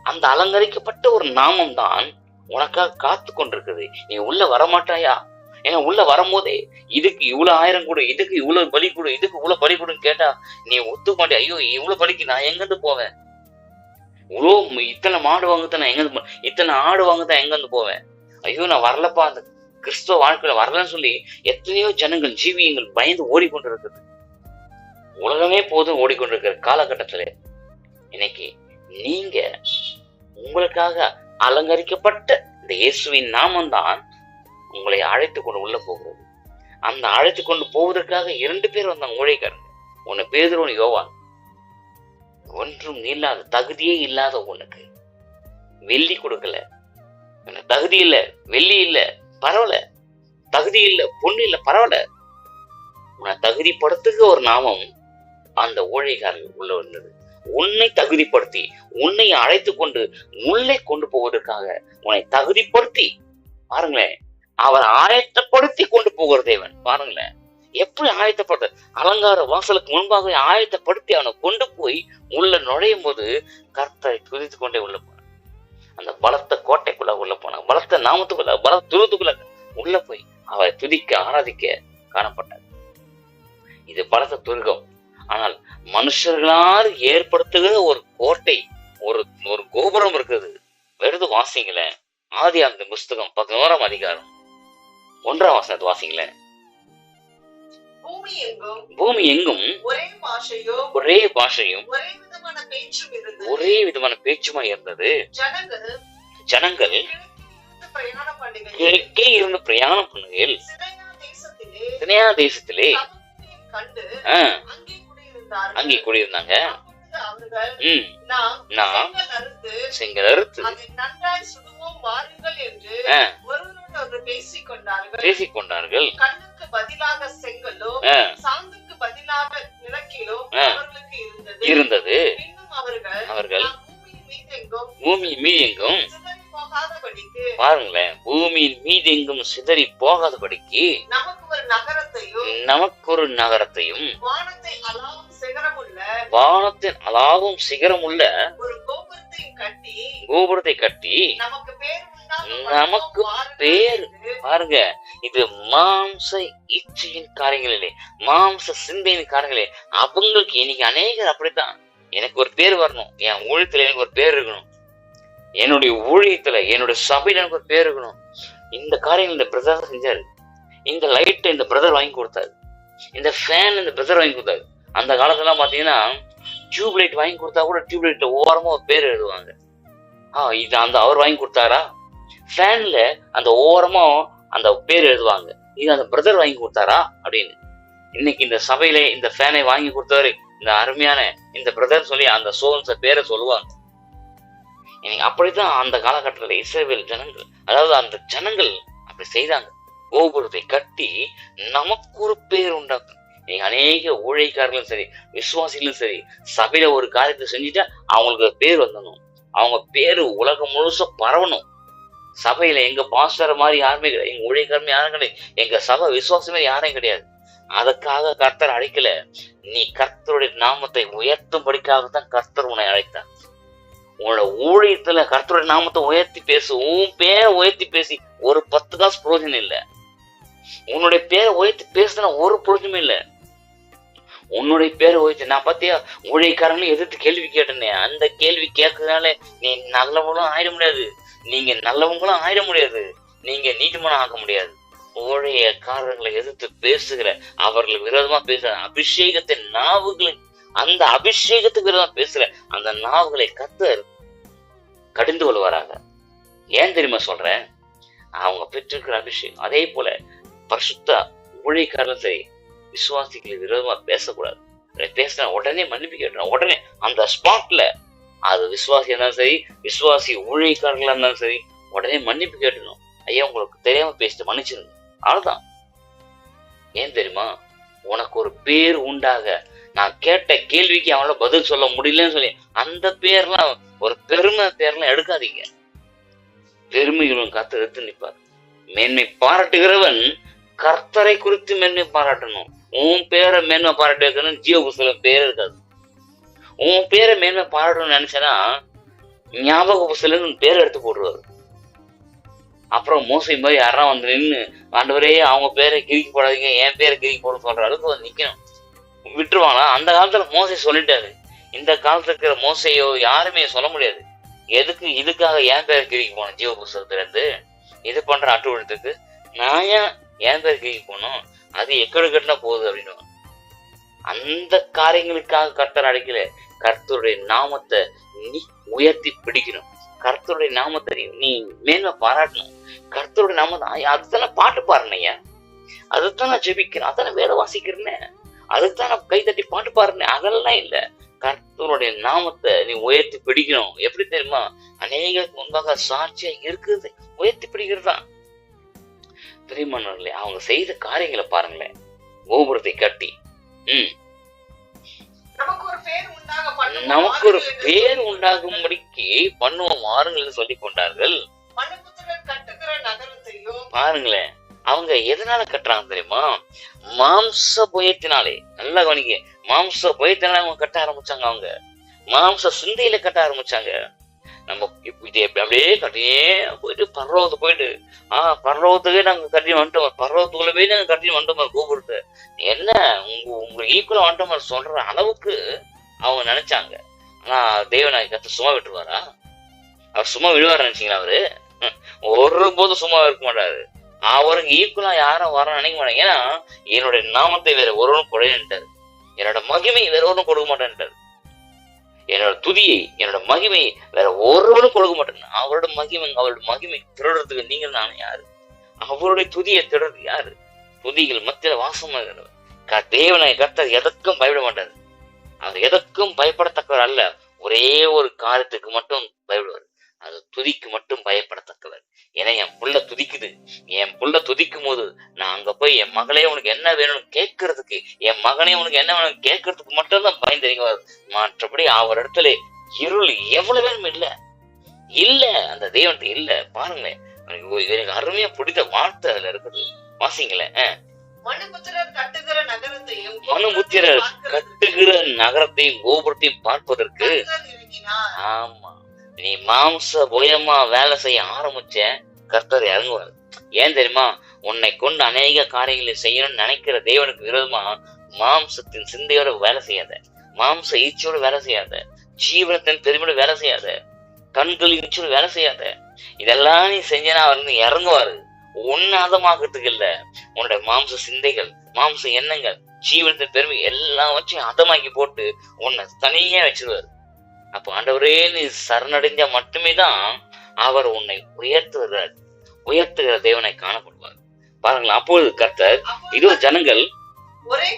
அந்த அலங்கரிக்கப்பட்ட ஒரு நாமம் தான் உனக்காக காத்து கொண்டிருக்குது. நீ உள்ள வரமாட்டாயா? ஏன்னா உள்ள வரும்போதே இதுக்கு இவ்வளவு 1000 கொடு, இதுக்கு இவ்வளவு பலி கொடு, இதுக்கு இவ்வளவு பலி கொடுன்னு கேட்டா நீ ஒத்துக்க மாட்டே. ஐயோ, இவ்வளவு பலிக்கு நான் எங்கிருந்து போவேன்? இவ்வளோ இத்தனை மாடு வாங்கத்தான் நான் எங்க இத்தனை ஆடு வாங்கத்தான் எங்க வந்து போவேன், ஐயோ நான் வரலப்பா அந்த கிறிஸ்துவ வாழ்க்கையில வரலன்னு சொல்லி எத்தனையோ ஜனங்கள் ஜீவியங்கள் பயந்து ஓடிக்கொண்டிருக்குது. உலகமே போதும் ஓடிக்கொண்டிருக்கிற காலகட்டத்துல இன்னைக்கு நீங்க உங்களுக்காக அலங்கரிக்கப்பட்ட இந்த இயேசுவின் நாமம் தான் உங்களை அழைத்து கொண்டு உள்ள போகிறது. அந்த அழைத்து கொண்டு போவதற்காக 2 பேர் வந்தாங்க ஊழியக்காரங்க. ஒன்னு பேதுரு, ஒன்னு யோவான். ஒன்றும் இல்லாத, தகுதியே இல்லாத உனக்கு வெள்ளி கொடுக்கல, தகுதி இல்ல, வெள்ளி இல்ல, பரவாயில்ல, தகுதி இல்ல, பொண்ணு இல்ல, பரவாயில்ல, உன்னை தகுதிப்படுத்துக ஒரு நாமம் அந்த ஊழியக்காரர்கள் உள்ள வந்தது. உன்னை தகுதிப்படுத்தி உன்னை அழைத்து கொண்டு உள்ளே கொண்டு போவதற்காக உன்னை தகுதிப்படுத்தி பாருங்களேன், அவர் ஆயத்தப்படுத்தி கொண்டு போகிற தேவன். பாருங்களேன் எப்படி ஆயத்தப்படுத்த, அலங்கார வாசலுக்கு முன்பாக ஆயத்தப்படுத்தி அவனை கொண்டு போய் உள்ள நுழையும் போது கர்த்தரை துதித்து கொண்டே உள்ள போனான். அந்த பலத்த கோட்டைக்குள்ள உள்ள போனான், பலத்த நாமத்துக்குள்ள, பலத்த துருத்துக்குள்ள உள்ள போய் அவரை துதிக்க ஆராதிக்க காணப்பட்டார். இது பலத்த துருகம். ஆனால் மனுஷர்களால் ஏற்படுத்துகிற ஒரு கோட்டை, ஒரு கோபுரம் இருக்குது. வெறுது வாசிங்களேன், ஆதியாகம புஸ்தகம் 11ஆம் அதிகாரம் 1ஆம் வசனத்தை வாசிங்களேன். பூமி எங்கும் ஒரே பாஷையும் ஒரே விதமான பேச்சுமா இருந்தது. ஜனங்கள் கிழக்கே இருந்து பிரயாணம் பண்ணுகையில் சினையா தேசத்திலே அங்கே குடியிருந்தாங்க. செங்கல் அறுத்து பேசிக்கொண்டார்கள். இருந்தது. அவர்கள் பூமியின் மீது எங்கும் பாருங்களேன், பூமியின் மீது எங்கும் சிதறி போகாதபடிக்கு நமக்கு ஒரு நகரத்தையும் வானத்தின் அலாவும் சிகரமுள்ள கோபுரத்தை கட்டி நமக்கு பேர். பாருங்க, இது மாம்ச இச்சையின் காரியங்களிலே, மாம்ச சிந்தையின் காரியங்களே. அவங்களுக்கு இன்னைக்கு அநேகர் அப்படித்தான். எனக்கு ஒரு பேர் வரணும், என் ஊழியத்துல எனக்கு ஒரு பேர் இருக்கணும், என்னுடைய ஊழியத்துல என்னுடைய சபையில எனக்கு ஒரு பேர் இருக்கணும். இந்த காரியங்கள் இந்த பிரதர் செஞ்சாரு, இந்த லைட் இந்த பிரதர் வாங்கி கொடுத்தாரு, இந்த ஃபேன் இந்த பிரதர் வாங்கி கொடுத்தாரு. அந்த காலத்துல பாத்தீங்கன்னா டியூப் லைட் வாங்கி கொடுத்தா கூட டியூப் லைட்ல ஓரமா ஒரு பேர் எழுதுவாங்க. இது அந்த அவர் வாங்கி கொடுத்தாரா. ஃபேன்ல அந்த ஓரமா அந்த பேர் எழுதுவாங்க, இது அந்த பிரதர் வாங்கி கொடுத்தாரா அப்படின்னு. இன்னைக்கு இந்த சபையில இந்த ஃபேனை வாங்கி கொடுத்தவரு இந்த அருமையான இந்த பிரதர் சொல்லி அந்த சோல்ஸ பேரை சொல்லுவாங்க. இன்னைக்கு அப்படித்தான் அந்த காலகட்டத்துல இஸ்ரவேல் ஜனங்கள், அதாவது அந்த ஜனங்கள் அப்படி செய்தாங்க. கோபுரத்தை கட்டி நமக்கு ஒரு பேர் உண்டாக்கும். நீங்க அநேக ஊழியக்காரர்களும் சரி, விசுவாசிகளும் சரி, சபையில ஒரு காரியத்தை செஞ்சுட்டா அவங்களுக்கு பேர் வந்துடணும், அவங்க பேரு உலகம் முழுச பரவணும். சபையில எங்க பாஸ்டர் மாதிரி யாருமே கிடையாது, எங்க ஊழியக்காரமே யாரும் கிடையாது, எங்க சபை விசுவாசமே யாரும் கிடையாது. அதுக்காக கர்த்தர் அழைக்கல, நீ கர்த்தருடைய நாமத்தை உயர்த்தும்படிக்காகத்தான் கர்த்தர் உன்னை அழைத்தார். உன்னோட ஊழியத்துல கர்த்தருடைய நாமத்தை உயர்த்தி பேசு, உன் பேரை உயர்த்தி பேசி ஒரு 10 காசு பிரயோஜனம் இல்லை. உன்னுடைய பேரை உயர்த்தி பேசுனா ஒரு பிரயோஜனமே இல்லை. உன்னுடைய பேரை உயர்த்தி, நான் பத்தியா ஊழியக்காரங்களும் எதிர்த்து கேள்வி கேட்டேனே, அந்த கேள்வி கேட்கறதுனால நீ நல்லவங்களும் ஆயிட முடியாது, நீங்க நல்லவங்களும் ஆயிட முடியாது, நீங்க நீதிமானம் ஆக முடியாது. ஊழியக்காரர்களை எதிர்த்து பேசுகிற, அவர்களுக்கு விரோதமா பேசுற அபிஷேகத்தின் நாவுகளை, அந்த அபிஷேகத்துக்கு விரோதமா பேசுற அந்த நாவுகளை கர்த்தர் கடிந்து கொள்வாராங்க. ஏன் தெரியுமா சொல்றேன், அவங்க பெற்றிருக்கிற அபிஷேகம். அதே போல பரிசுத்த ஊழியக்காரர்களும் சரி, விசுவாசிகளுக்கு விரோதமா பேசக்கூடாது. பேசினா உடனே மன்னிப்பு கேட்டணும், உடனே அந்த ஸ்பாட்ல. அது விசுவாசியா இருந்தாலும் சரி, விசுவாசி ஊழியக்காரர்களா இருந்தாலும் சரி, உடனே மன்னிப்பு கேட்டணும். ஐயா உங்களுக்கு தெரியாம பேசிட்டு மன்னிச்சிருங்க, அவ்வளவுதான். ஏன் தெரியுமா, உனக்கு ஒரு பேர் உண்டாக, நான் கேட்ட கேள்விக்கு அவனால பதில் சொல்ல முடியலன்னு சொல்லி அந்த பேர்லாம், ஒரு பெருமை பேர்லாம் எடுக்காதீங்க. பெருமைகளும் கர்த்தர் எடுத்து நிற்பார். மேன்மை பாராட்டுகிறவன் கர்த்தரை குறித்து மேன்மை பாராட்டணும். உன் பேரை மேன்மை பாராட்டு வைக்கணும், ஜீவ புஸ்தகம் பேர் இருக்காது. உன் பேரை மேன்மை பாராட்டணும்னு நினைச்சேன்னா ஞாபக புஸ்தகம் பேரை எடுத்து போடுவாரு. அப்புறம் மோசை மாதிரி யாராவது வந்து நின்று, ஆண்டவரே அவங்க பேரை கிறுக்கி போடாதீங்க, என் பேரை கிறுக்கி போட சொல்ற அளவுக்கு வந்து நிக்கணும். விட்டுருவாங்களா? அந்த காலத்துல மோசை சொல்லிட்டாரு, இந்த காலத்துல இருக்கிற மோசையோ யாருமே சொல்ல முடியாது. எதுக்கு இதுக்காக என் பேர் கிழிக்கு போனோம் ஜீவ புஸ்தகத்துல இருந்து இது பண்ற அட்டுவழத்துக்கு நான் என் பேர் கிழிக்கு போனோம், அது எக்கடு கட்டினா போகுது அப்படின்னு. அந்த காரியங்களுக்காக கர்த்தர் அடைக்கல. கர்த்தருடைய நாமத்தை நீ உயர்த்தி பிடிக்கணும். கர்த்தருடைய நாமத்தை நீ மேன்மை பாராட்டணும். கர்த்தருடைய நாமத்தை அதுதானே பாட்டு பாருனையா, அதுதான் நான் ஜெபிக்கிறேன், அதான் வேலை வாசிக்கிறேன்னு, அதுதான் நான் கை தட்டி பாட்டு பாருனேன், அதெல்லாம் இல்ல. கர்த்தருடைய நாமத்தை நீ உயர்த்தி பிடிக்கணும். எப்படி தெரியுமா? அநேகருக்கு முன்பாக சாட்சியா இருக்குது உயர்த்தி பிடிக்கிறது தான். பிரியமானவர்களே, அவங்க செய்த காரியங்களை பாருங்களேன். கோபுரத்தை கட்டி நமக்கு ஒரு பேர் உண்டாகும்படிக்கு பண்ணுவோம் வாருங்கள் சொல்லி கொண்டார்கள். பாருங்களேன், அவங்க எதனால கட்டுறாங்க தெரியுமா? மாம்ச புயத்தினாலே. நல்லா கவனிக்க, மாம்ச புயத்தினால அவங்க கட்ட ஆரம்பிச்சாங்க. அவங்க மாம்ச சிந்தையில கட்ட ஆரம்பிச்சாங்க. நம்ம இது அப்படியே கட்டியே போயிட்டு பர்வதத்துக்கு போயிட்டு பர்வதத்துக்கே நாங்க கட்டி வந்துட்டோம், பர்வதத்துக்குள்ள போய் நாங்க கட்டி வந்துட்டோம் கூப்பிடுறது என்ன உங்க ஈக்குவலா வந்துட்டோம் சொல்ற அளவுக்கு அவங்க நினைச்சாங்க. ஆனா தேவனாய் கத்து சும்மா விட்டுருவாரா? அவர் சும்மா விடுவாரு நினைச்சீங்களா? அவரு ஒரு போதும் சும்மா இருக்க மாட்டாரு. அவருக்கு ஈக்குவலா யாரும் வர நினைக்க மாட்டாங்க. ஏன்னா என்னுடைய நாமத்தை வேற ஒருவனும் கொடையிட்டாரு, என்னோட மகிமை வேற ஒருவனும் கொடுக்க மாட்டேன்ட்டாரு, என்னோட துதியை என்னோட மகிமை வேற ஒருவனும் கொடுக்க மாட்டேன். அவரோட மகிமை திருடுறதுக்கு நீங்கள் நானும் யாரு? அவருடைய துதியை திருடுறது யாரு? துதிகள் மத்தியில வாசமாக தேவனை கர்த்தர் எதற்கும் பயப்பட மாட்டாரு. அவர் எதற்கும் பயப்படத்தக்கவர் அல்ல. ஒரே ஒரு காரியத்துக்கு மட்டும் பயப்படுவார், அது துதிக்கு மட்டும் பயப்படத்தக்கவர். ஏன்னா என் புள்ள துதிக்குது, என் புள்ள துதிக்கும் போது நான் அங்க போய் என் மகளே உனக்கு என்ன வேணும்னு கேட்கறதுக்கு, என் மகனே உனக்கு என்ன வேணும் கேட்கறதுக்கு மட்டும் தான் பயந்துறீங்க. மற்றபடி அவர் இடத்துல இருள் எவ்வளவு வேணும் இல்ல அந்த தெய்வத்தை இல்ல. பாருங்களேன், எனக்கு அருமையா பிடித்த வார்த்தை அதுல இருக்குது, வாசிங்களேன். மனுபுத்திரர் கட்டுகிற நகரத்தையும் கோபுரத்தையும் பார்ப்பதற்கு. ஆமா, நீ மாம்ச புயமா வேலை செய்ய ஆரம்பிச்ச கர்த்தர் இறங்குவார். ஏன் தெரியுமா? உன்னை கொண்டு அநேக காரியங்களை செய்யணும்னு நினைக்கிற தேவனுக்கு விரோதமா மாம்சத்தின் சிந்தையோட வேலை செய்யாத, மாம்ச ஈச்சோடு வேலை செய்யாத, ஜீவனத்தின் பெருமையோட வேலை செய்யாத, கண்களின் ஈச்சோடு வேலை செய்யாத. இதெல்லாம் நீ செஞ்சனா அவர் வந்து இறங்குவாரு. உன்னதமாக்கிறதுக்கு இல்ல, உன்னுடைய மாம்ச சிந்தைகள், மாம்ச எண்ணங்கள், ஜீவனத்தின் பெருமை எல்லாம் வச்சு அதமாக்கி போட்டு உன்னை தனியா வச்சிருவாரு. அப்ப ஆண்டவரே நீ சரணடைஞ்ச மட்டுமே தான் அவர் உன்னை உயர்த்துகிற தேவனை காணப்படுவார். பாருங்களா, அப்பொழுது கர்த்தர் இதோ ஜனங்கள் ஒரே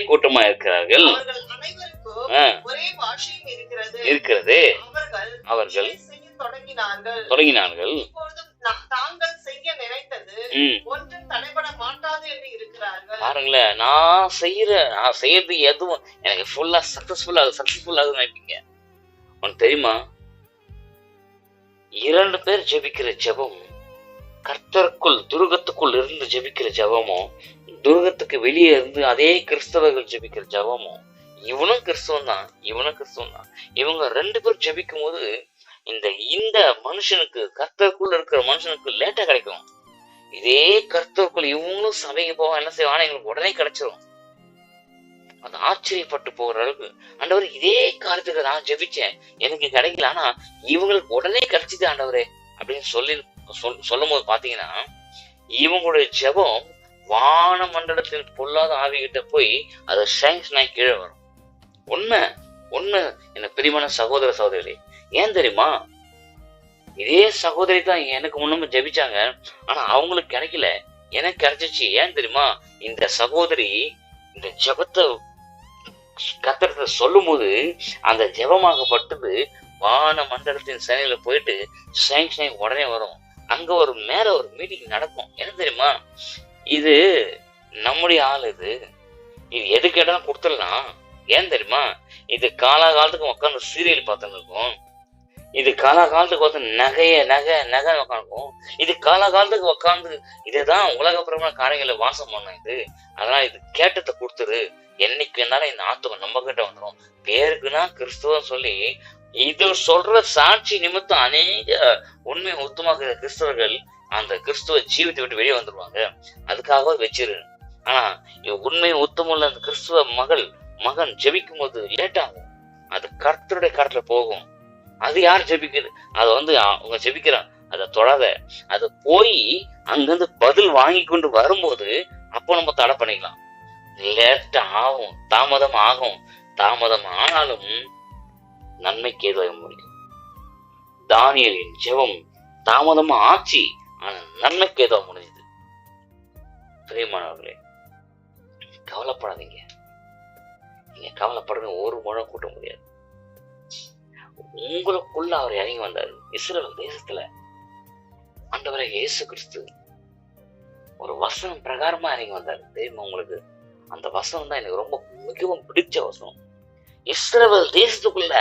கூட்டமா இருக்கிறார்கள், இருக்கிறது. அவர்கள் தொடங்கினார்கள், பாருங்களேன், நான் செய்யறது எதுவும் எனக்கு ஃபுல்லா சக்சஸ்ஃபுல்லா நினைப்பீங்க. உனக்கு தெரியுமா, 2 பேர் ஜெபிக்கிற ஜெபம் கர்த்தருக்குள் துருகத்துக்குள் இருந்து ஜெபிக்கிற ஜெபமும், துருகத்துக்கு வெளியே இருந்து அதே கிறிஸ்தவர்கள் ஜெபிக்கிற ஜெபமும், இவனும் கிறிஸ்தவன் தான் இவனும் கிறிஸ்தவன் தான், இவங்க 2 பேர் ஜெபிக்கும் போது இந்த மனுஷனுக்கு கர்த்தருக்குள்ள இருக்கிற மனுஷனுக்கு லேட்டா கிடைக்கும். இதே கர்த்தருக்குள் இவங்களும் சபைக்கு போக என்ன செய்வாங்க, எங்களுக்கு உடனே கிடைச்சிடும். அது ஆச்சரியப்பட்டு போகிற அளவுக்கு, ஆண்டவர் இதே காரியத்துக்கு நான் ஜெபிச்சேன் எனக்கு கிடைக்கல, ஆனா இவங்களுக்கு உடனே கிடைச்சிது ஆண்டவரே அப்படின்னு சொல்லும் போது பாத்தீங்கன்னா, இவங்களுடைய ஜெபம் வான மண்டலத்தில் பொல்லாத ஆவிகிட்ட போய் அதை ஷேங்ஷன் கீழே வரும். ஒண்ணு என்ன பிரியமான சகோதர சகோதரி, ஏன் தெரியுமா? இதே சகோதரி தான் எனக்கு முன்னமே ஜெபிச்சாங்க, ஆனா அவங்களுக்கு கிடைக்கல, எனக்கு கிடைச்சிச்சு. ஏன் தெரியுமா? இந்த சகோதரி இந்த ஜெபத்தை கர்த்தர்கிட்ட சொல்லும் போது அந்த ஜெபமாகப்பட்டது வான மண்டலத்தின் சேனையில போயிட்டு சேங்ஷன் உடனே வரும். அங்க ஒரு மேல ஒரு மீட்டிங் நடக்கும். என்ன தெரியுமா? இது நம்முடைய ஆள், இது எது கேட்டாலும் கொடுத்துடலாம். ஏன் தெரியுமா? இது காலாகாலத்துக்கு உட்காந்து சீரியல் பார்த்துன்னு இருக்கும், இது காலாகாலத்துக்கு உட்காந்து நகை உட்காந்துக்கும், இது காலாகாலத்துக்கு உட்காந்து இதுதான் உலகப்புறமான காரியங்களை வாசம் பண்ணும். இது அதனால இது கேட்டத்தை கொடுத்துரு, என்னைக்கு என்னாலும் இந்த ஆத்துவம் நம்ம கிட்ட வந்துடும். பேருக்குன்னா கிறிஸ்துவம் சொல்லி இது சொல்ற சாட்சி நிமித்தம் அநேக உண்மையை ஒத்துமாக்குற கிறிஸ்தவர்கள் அந்த கிறிஸ்துவ ஜீவத்தை விட்டு வெளியே வந்துருவாங்க. அதுக்காக வச்சிரு. ஆனா உண்மையை ஒத்துமுள்ள அந்த கிறிஸ்துவ மகள் மகன் ஜெபிக்கும் போது லேட் ஆகும். அது கர்த்தருடைய கரத்துல போகும். அது யார் ஜெபிக்குது? அதை அவங்க ஜெபிக்கிறான், அதை தொடாத. அது போய் அங்கிருந்து பதில் வாங்கி கொண்டு வரும்போது அப்போ நம்ம தடை பண்ணிக்கலாம். லேட் ஆகும், தாமதம் ஆகும். தாமதம் ஆனாலும் நன்மைக்கு ஏதுவாக முடியும். தானியேலின் ஜெபம் தாமதமா ஆச்சு, ஆனா நன்மைக்கு ஏதுவாக முடிஞ்சது. பிரியமானவர்களே, கவலைப்படாதீங்க. நீங்க கவலைப்படுறது ஒரு முழம் கூட்ட முடியாது. உங்களுக்குள்ள அவர் இறங்கி வந்தாரு. இஸ்ரவேல் தேசத்துல ஆண்டவரே இயேசு கிறிஸ்து ஒரு வசனம் பிரகாரமா இறங்கி வந்தாரு. தெரியுமா உங்களுக்கு? அந்த வசனம் தான் எனக்கு ரொம்ப மிகவும் பிடிச்ச வசனம். இஸ்ரவேல் தேசத்துக்குள்ள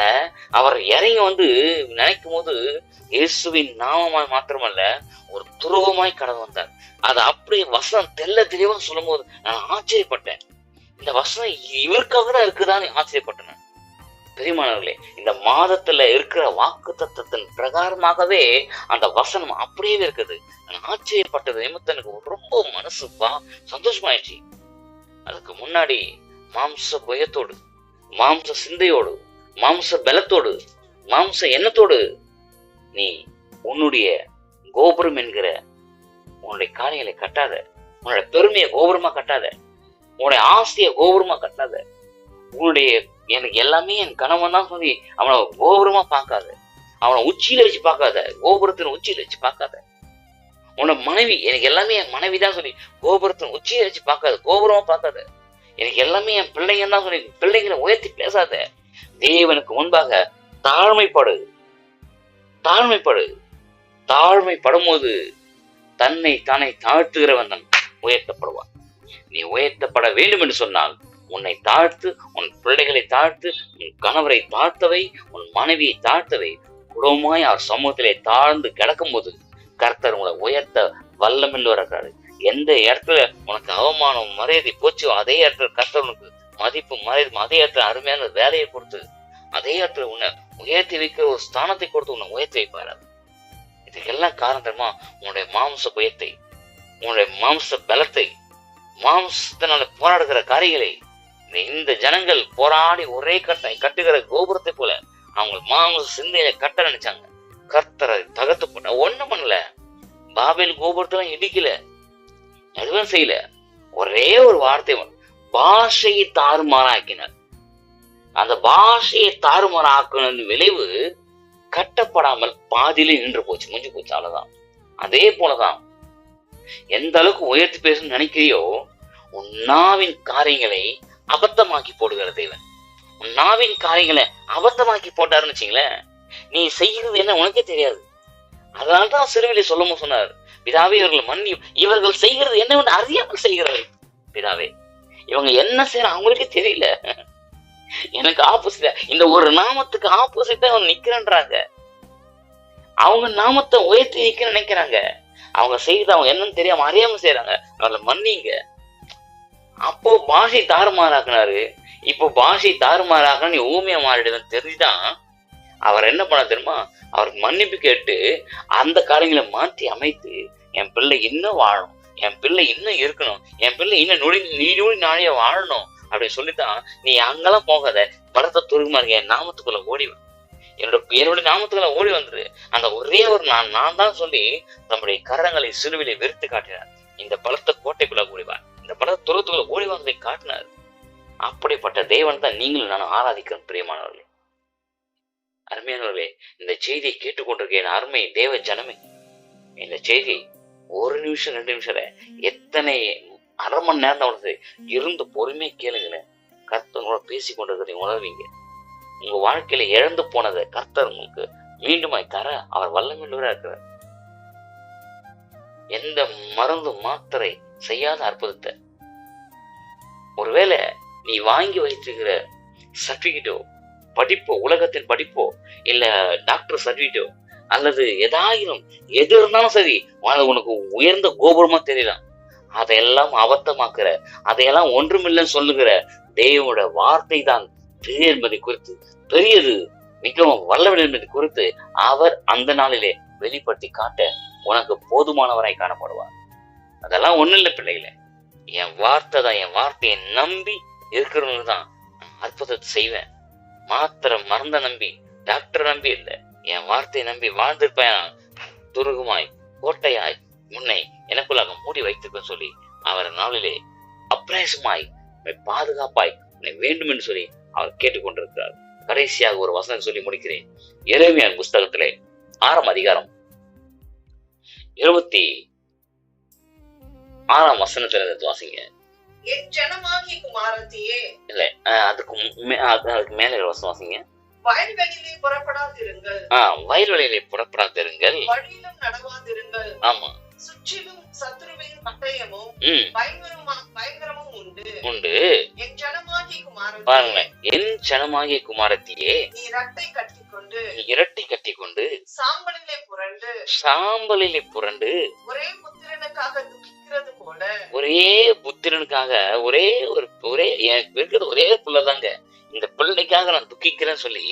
அவர் இறங்கி நினைக்கும் போது இயேசுவின் நாமமாய் மாத்திரமல்ல, ஒரு துருவமாய் கடந்து வந்தார். அது அப்படியே வசனம் தெல்ல தெளிவா சொல்லும் போது நான் ஆச்சரியப்பட்டேன். இந்த வசனம் இவருக்காக தான் இருக்குதான்னு ஆச்சரியப்பட்டேன். பெரியமானவர்களே, இந்த மாதத்துல இருக்கிற வாக்கு தத்தத்தின் பிரகாரமாகவே அந்த வசனம் அப்படியே இருக்குது. நான் ஆச்சரியப்பட்டது நிமித்தம் எனக்கு ரொம்ப மனசு சந்தோஷமாயிடுச்சு. அதுக்கு முன்னாடி மாம்ச பயத்தோடு, மாம்ச சிந்தையோடு, மாம்ச பலத்தோடு, மாம்ச எண்ணத்தோடு நீ உன்னுடைய கோபுரம் என்கிற உன்னுடைய காரியங்களை கட்டாத. உன்னுடைய பெருமையை கோபுரமா கட்டாத. உன்னுடைய ஆசைய கோபுரமா கட்டாத. உன்னுடைய எனக்கு எல்லாமே என் கணவன் தான் சொல்லி அவனை கோபுரமா பார்க்காத. அவனை உச்சியில வச்சு பார்க்காத. கோபுரத்தின் உச்சியில வச்சு பார்க்காத. உன்னோட மனைவி எனக்கு எல்லாமே என் மனைவி தான் சொல்லி கோபுரத்தின் உச்சியில வச்சு பார்க்காத. கோபுரமா பார்க்காத. எனக்கு எல்லாமே என் பிள்ளைங்க தான் சொல்லி பிள்ளைங்களை உயர்த்தி பேசாத. தேவனுக்கு முன்பாக தாழ்மைப்படு. தாழ்மைப்படு. தாழ்மைப்படும் போது தன்னை தானே தாழ்த்துகிறவன் தான் உயர்த்தப்படுவான். நீ உயர்த்தப்பட வேண்டும் என்று சொன்னால் உன்னை தாழ்த்து, உன் பிள்ளைகளை தாழ்த்து, உன் கணவரை தாழ்த்தவை, உன் மனைவியை தாழ்த்தவை. குடும்பமாய் அவர் சமூகத்திலே தாழ்ந்து கிடக்கும் போது கர்த்தர் உங்களை உயர்த்த வல்லமில் வர்றாரு. எந்த இடத்துல உனக்கு அவமானம் மரியாதை போச்சோ அதே இடத்துல கர்த்தர் உனக்கு மதிப்பு மரியாதை, அதே இடத்துல அருமையான வேலையை கொடுத்து அதே இடத்துல உன்னை உயர்த்தி வைக்கிற ஒரு ஸ்தானத்தை கொடுத்து உன்னை உயர்த்தி வைப்பாரு. இதுக்கெல்லாம் காரணமா உன்னுடைய மாம்ச பயத்தை, உன்னுடைய மாம்ச பலத்தை, மாம்சத்தினால போராடுகிற காரியங்களை இந்த ஜனங்கள் போராடி ஒரே கட்டுகிற கோபுரத்தை போல அவங்க மாம்ச சிந்தையில கட்ட நினைச்சாங்க. கர்த்தரை தகர்த்து போட்ட ஒண்ணும் பண்ணல. பாபேல் கோபுரத்தெல்லாம் இடிக்கல, எதுவும் செய்யல. ஒரே ஒரு வார்த்தை, பாஷையை தாறுமாறாக்கினார். அந்த பாஷையை தாறுமாறாக்கின விளைவு கட்டப்படாமல் பாதியிலே நின்று போச்சு, முடிஞ்சு போச்சு. அவ்வளவுதான். அதே போலதான் எந்த அளவுக்கு உயர்த்தி பேசணும்னு நினைக்கிறியோ உன் நாவின் காரியங்களை அபத்தமாக்கி போடுகிற தேவன். உன் நாவின் காரியங்களை அபத்தமாக்கி போட்டாருன்னு வச்சுங்களேன், நீ செய்கிறது என்ன உனக்கே தெரியாது. அதனால்தான் சிறுவிலை சொல்லவும் சொன்னார், பிதாவே இவர்கள் மன்னியும், இவர்கள் செய்கிறது என்னவென்று அறியாமல் செய்கிறார்கள். பிதாவே இவங்க என்ன செய்யற அவங்களுக்கே தெரியல. எனக்கு ஆப்போசிட்டா இந்த ஒரு நாமத்துக்கு ஆப்போசிட்டா அவங்க நிக்கிறேன்றாங்க. அவங்க நாமத்தை உயர்த்தி நிக்க நினைக்கிறாங்க. அவங்க செய்து அவங்க என்னன்னு தெரியாம அறியாம செய்யறாங்க. அவங்கள மன்னிங்க. அப்போ பாஷை தாறுமாறாக்குனாரு. இப்போ பாஷை தாறுமாறாக்க நீ ஊமையா மாறிடுவேன் தெரிஞ்சுதான் அவர் என்ன பண்ண தெரியுமா, அவருக்கு மன்னிப்பு கேட்டு அந்த காரியங்களை மாற்றி அமைத்து என் பிள்ளை இன்னும் வாழணும், என் பிள்ளை இன்னும் இருக்கணும், என் பிள்ளை இன்னும் நீடி நாளைய வாழணும் அப்படின்னு சொல்லித்தான் நீ அங்கெல்லாம் போகாத, படத்தை துருகுமா இருக்க என் நாமத்துக்குள்ள ஓடிவன், என்னுடைய நாமத்துக்குள்ள ஓடி வந்துரு. அந்த ஒரே ஒரு நான் தான் சொல்லி தம்முடைய கரங்களை சிலுவிலை வெறுத்து காட்டினார். இந்த பலத்தை கோட்டைக்குள்ள ஓடிவார், இந்த பலத்தை துருவத்துக்குள்ள ஓடி வந்ததை காட்டினார். அப்படிப்பட்ட தேவன் தான் நீங்களும் நானும் ஆராதிக்கிறோம். பிரியமானவர்களே, அருமையானவர்களே, இந்த செய்தியை கேட்டுக்கொண்டிருக்கேன் அருமை தேவ ஜனமே. இந்த செய்தி ஒரு நிமிஷம் 2 நிமிஷம் எத்தனை அரை மணி நேரம் தான் இருந்து பொறுமையை கேளுங்களேன். கர்த்தனோட பேசி கொண்டிருக்கிறீங்க உணர்வீங்க. உங்க வாழ்க்கையில இழந்து போனதை கர்த்தர் உங்களுக்கு மீண்டுமாய் தர அவர் வல்லமையுள்ளவரா இருக்கிறார். எந்த மருந்து மாத்திரை செய்யாத அற்புதத்தை, ஒருவேளை நீ வாங்கி வைத்திருக்கிற சர்டிபிகேட்டோ படிப்போ, உலகத்தின் படிப்போ, இல்ல டாக்டர் சர்டிபிகேட்டோ அல்லது எதாயிரம் எது இருந்தாலும் சரி, உனக்கு உயர்ந்த கோபுரமா தெரியலாம். அதையெல்லாம் அபத்தமாக்குற, அதையெல்லாம் ஒன்றுமில்லைன்னு சொல்லுகிற தேவனோட வார்த்தை தான் பெரிய என்பதை குறித்து, பெரியது மிகவும் வல்லவர் என்பதை குறித்து அவர் அந்த நாளிலே வெளிப்படுத்தி காட்ட உனக்கு போதுமானவராய் காணப்படுவார். அதெல்லாம் ஒண்ணு இல்லை பிள்ளைகளே, என் வார்த்தை தான், என் வார்த்தையை நம்பி இருக்கிறவங்க தான் அற்புதத்தை செய்வேன். மாத்திரம் மருந்த நம்பி, டாக்டர் நம்பி இல்ல, என் வார்த்தையை நம்பி வாழ்ந்திருப்பேன். துருகுமாய் கோட்டையாய் உன்னை எனக்குள்ளாக மூடி வைத்திருப்பேன் சொல்லி அவர் நாளிலே அப்பிரயாசமாய் பாதுகாப்பாய் உன்னை வேண்டும் என்று சொல்லி அவர் கேட்டுக்கொண்டிருக்கிறார். கடைசியாக ஒரு வசனம் சொல்லி முடிக்கிறேன். எரேமியாவின் புஸ்தகத்திலே 6ஆம் அதிகாரம் 26ஆம் வசனத்துல வாசிங்க. என் ஜனமாகிய குமாரத்தியே, இல்ல அதுக்கு மேல வசனம் வாசிங்க. வயல்வெளியிலே புறப்படாதிருங்கள், வயல்வெளியிலே புறப்படாதிருங்கள், வழியிலும் நடவாதிருங்கள். ஆமா, சுற்றிலும் சத்துருவின் பட்டயமும் பயங்கரமும் உண்டு. என் ஜனமாகிய குமாரத்தியே, பாருங்களேன், என் ஜனமாகிய குமாரத்தியே, நீ இரட்டை கட்டிக்கொண்டு சாம்பலிலே புரண்டு ஒரே புத்திரனுக்காக துக்கிக்கிறது போல, ஒரே எனக்கு இருக்கிறது ஒரே பிள்ளைதாங்க, இந்த பிள்ளைக்காக நான் துக்கிக்கிறேன்னு சொல்லி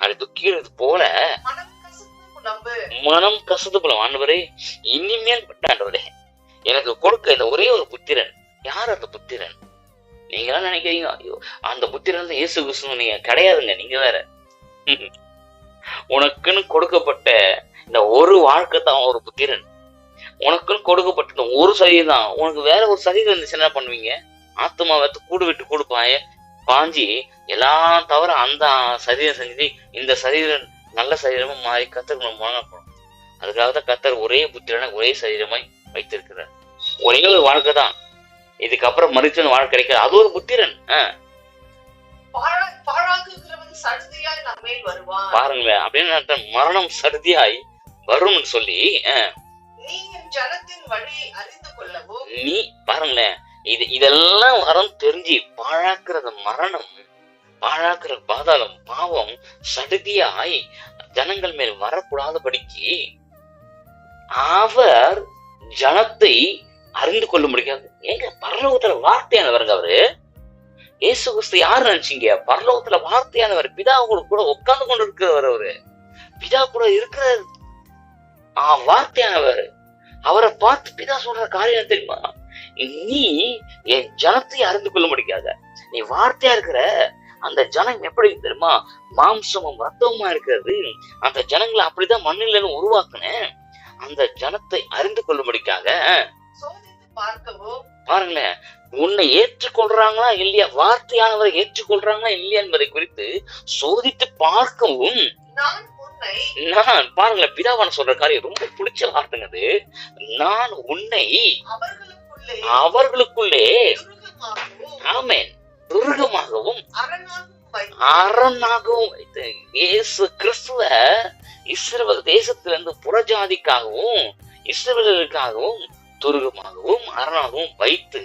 அது துக்கிக்கிறது போல மனம் கசந்து புலம். ஆண்டவரே, இனிமேல் ஆண்டவரே எனக்கு கொடுக்க இந்த ஒரே ஒரு புத்திரன். யார் அந்த புத்திரன்? நீங்க எல்லாம் நினைக்கிறீங்க, ஐயோ அந்த புத்திரன் தான் இயேசு கிறிஸ்து. நீங்க கிடையாதுங்க, நீங்க வேற. உனக்குன்னு கொடுக்கப்பட்ட இந்த ஒரு வாழ்க்கை தான் ஒரு புத்திரன். உனக்குன்னு கொடுக்கப்பட்ட இந்த ஒரு சரீரம் தான். உனக்கு வேற ஒரு சரீரம் இருந்துச்சு என்ன பண்ணுவீங்க? ஆத்மா வைத்து கூடு விட்டு கொடுப்பாய பாஞ்சி எல்லாம் தவிர அந்த சரீரம் செஞ்சு இந்த சரீரம் நல்ல சரீரமா மாறி கத்தருக்கு நம்ம வழங்கப்படும். அதுக்காக தான் கத்தர் ஒரே புத்திரனை ஒரே சரீரமாய் வைத்திருக்கிறார். ஒரே ஒரு வாழ்க்கை தான். இதுக்கப்புறம் மறுத்து வாழ்க்கை கிடைக்காது. அது ஒரு புத்திரன். பாருங்களேன், அப்படின்னு மரணம் சருதியாய் வரும்னு சொல்லி நீ பாருங்களேன், இதெல்லாம் வரம் தெரிஞ்சு பாழாக்குறது மரணம், பாழாக்குற பாதாளம், பாவம் சடுதியாய் ஜனங்கள் மேல் வரக்கூடாதபடிக்கு அவர் ஜனத்தை அறிந்து கொள்ள முடியாது. எங்க பரலோகத்துல வார்த்தையானவருங்க அவரு. இயேசு கிறிஸ்து யாரு நினைச்சீங்க? பரலோகத்துல வார்த்தையானவர், பிதா கூட உட்கார்ந்து கொண்டு இருக்கிறவர். அவரு பிதா கூட இருக்கிற வார்த்தையானவர். அவரை பார்த்து பிதா சொல்ற காரியம் தெரியுமா? நீ என் ஜனத்தை அறிந்து கொள்ள முடியாத, நீ வார்த்தையா இருக்கிற அந்த ஜனம் எப்படி தெரியுமா? மாம்சமும் ரத்தமுமா இருக்கிறது. அந்த ஜனங்களை அப்படிதான் மண்ணில உருவாக்குனேன். அந்த ஜனத்தை அறிந்து கொள்ளும்படிக்காக பாருங்களேன், உன்னை ஏற்றுக்கொள்றாங்களா இல்லையா, வார்த்தையானவரை ஏற்றுக்கொள்றாங்களா இல்லையா என்பதை குறித்து சோதித்து பார்க்கவும் நான் பாருங்களேன், பிதாவான சொல்ற காரியம் ரொம்ப பிடிச்ச வார்த்தைங்க அது. நான் உன்னை அவர்களுக்குள்ளே ஆமென் துருகமாகவும் அரணாகவும் வைத்து, இயேசு கிறிஸ்துவ இஸ்ரவேல் தேசத்திலிருந்து புறஜாதிக்காகவும் இஸ்ரவேலருக்காகவும் துருகமாகவும் அரணாகவும் வைத்து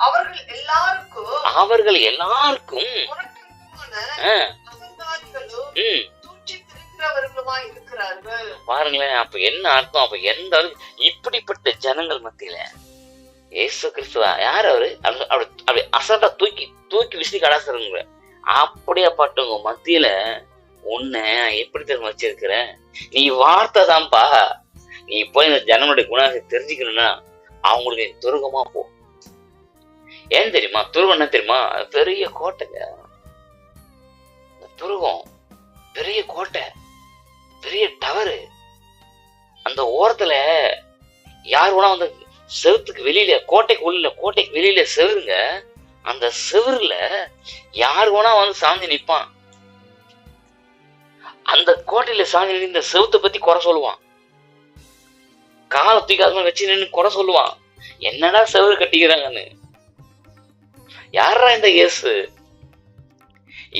அவர்கள் எல்லாருக்கும் பாருங்களேன். அப்ப என்ன அர்த்தம்? அப்ப எந்த இப்படிப்பட்ட ஜனங்கள் மத்தியில இயேசு கிறிஸ்துவா யார்? அவரு அப்படி அசட்டா தூக்கி விசிறி கடாசுறவங்க. அப்படியே பட்டவங்க மத்தியில உன்னை எப்படி தெரியுமா வச்சிருக்கிற? நீ வார்த்தை தான்ப்பா. நீ போய் இந்த ஜனங்களுடைய குணத்தை தெரிஞ்சுக்கணும்னா அவங்களுக்கு துருகமா போ. ஏன் தெரியுமா? துருகம் என்ன தெரியுமா? பெரிய கோட்டைங்க. துருகம் பெரிய கோட்டை, பெரிய டவரு. அந்த ஓரத்துல யார் வேணா வந்து செவுத்துக்கு வெளியில, கோட்டைக்கு வெளியில செவருங்க. அந்த செவருல யார் வேணா வந்து சாஞ்சி நிப்பான். அந்த கோட்டையில சாஞ்சி இந்த செவுத்தை பத்தி குறை சொல்லுவான். காலை தூக்காத வச்சு நின்று குறை சொல்லுவான். என்னடா செவரு கட்டிக்கிறாங்கன்னு. யாரா இந்த இயேசு?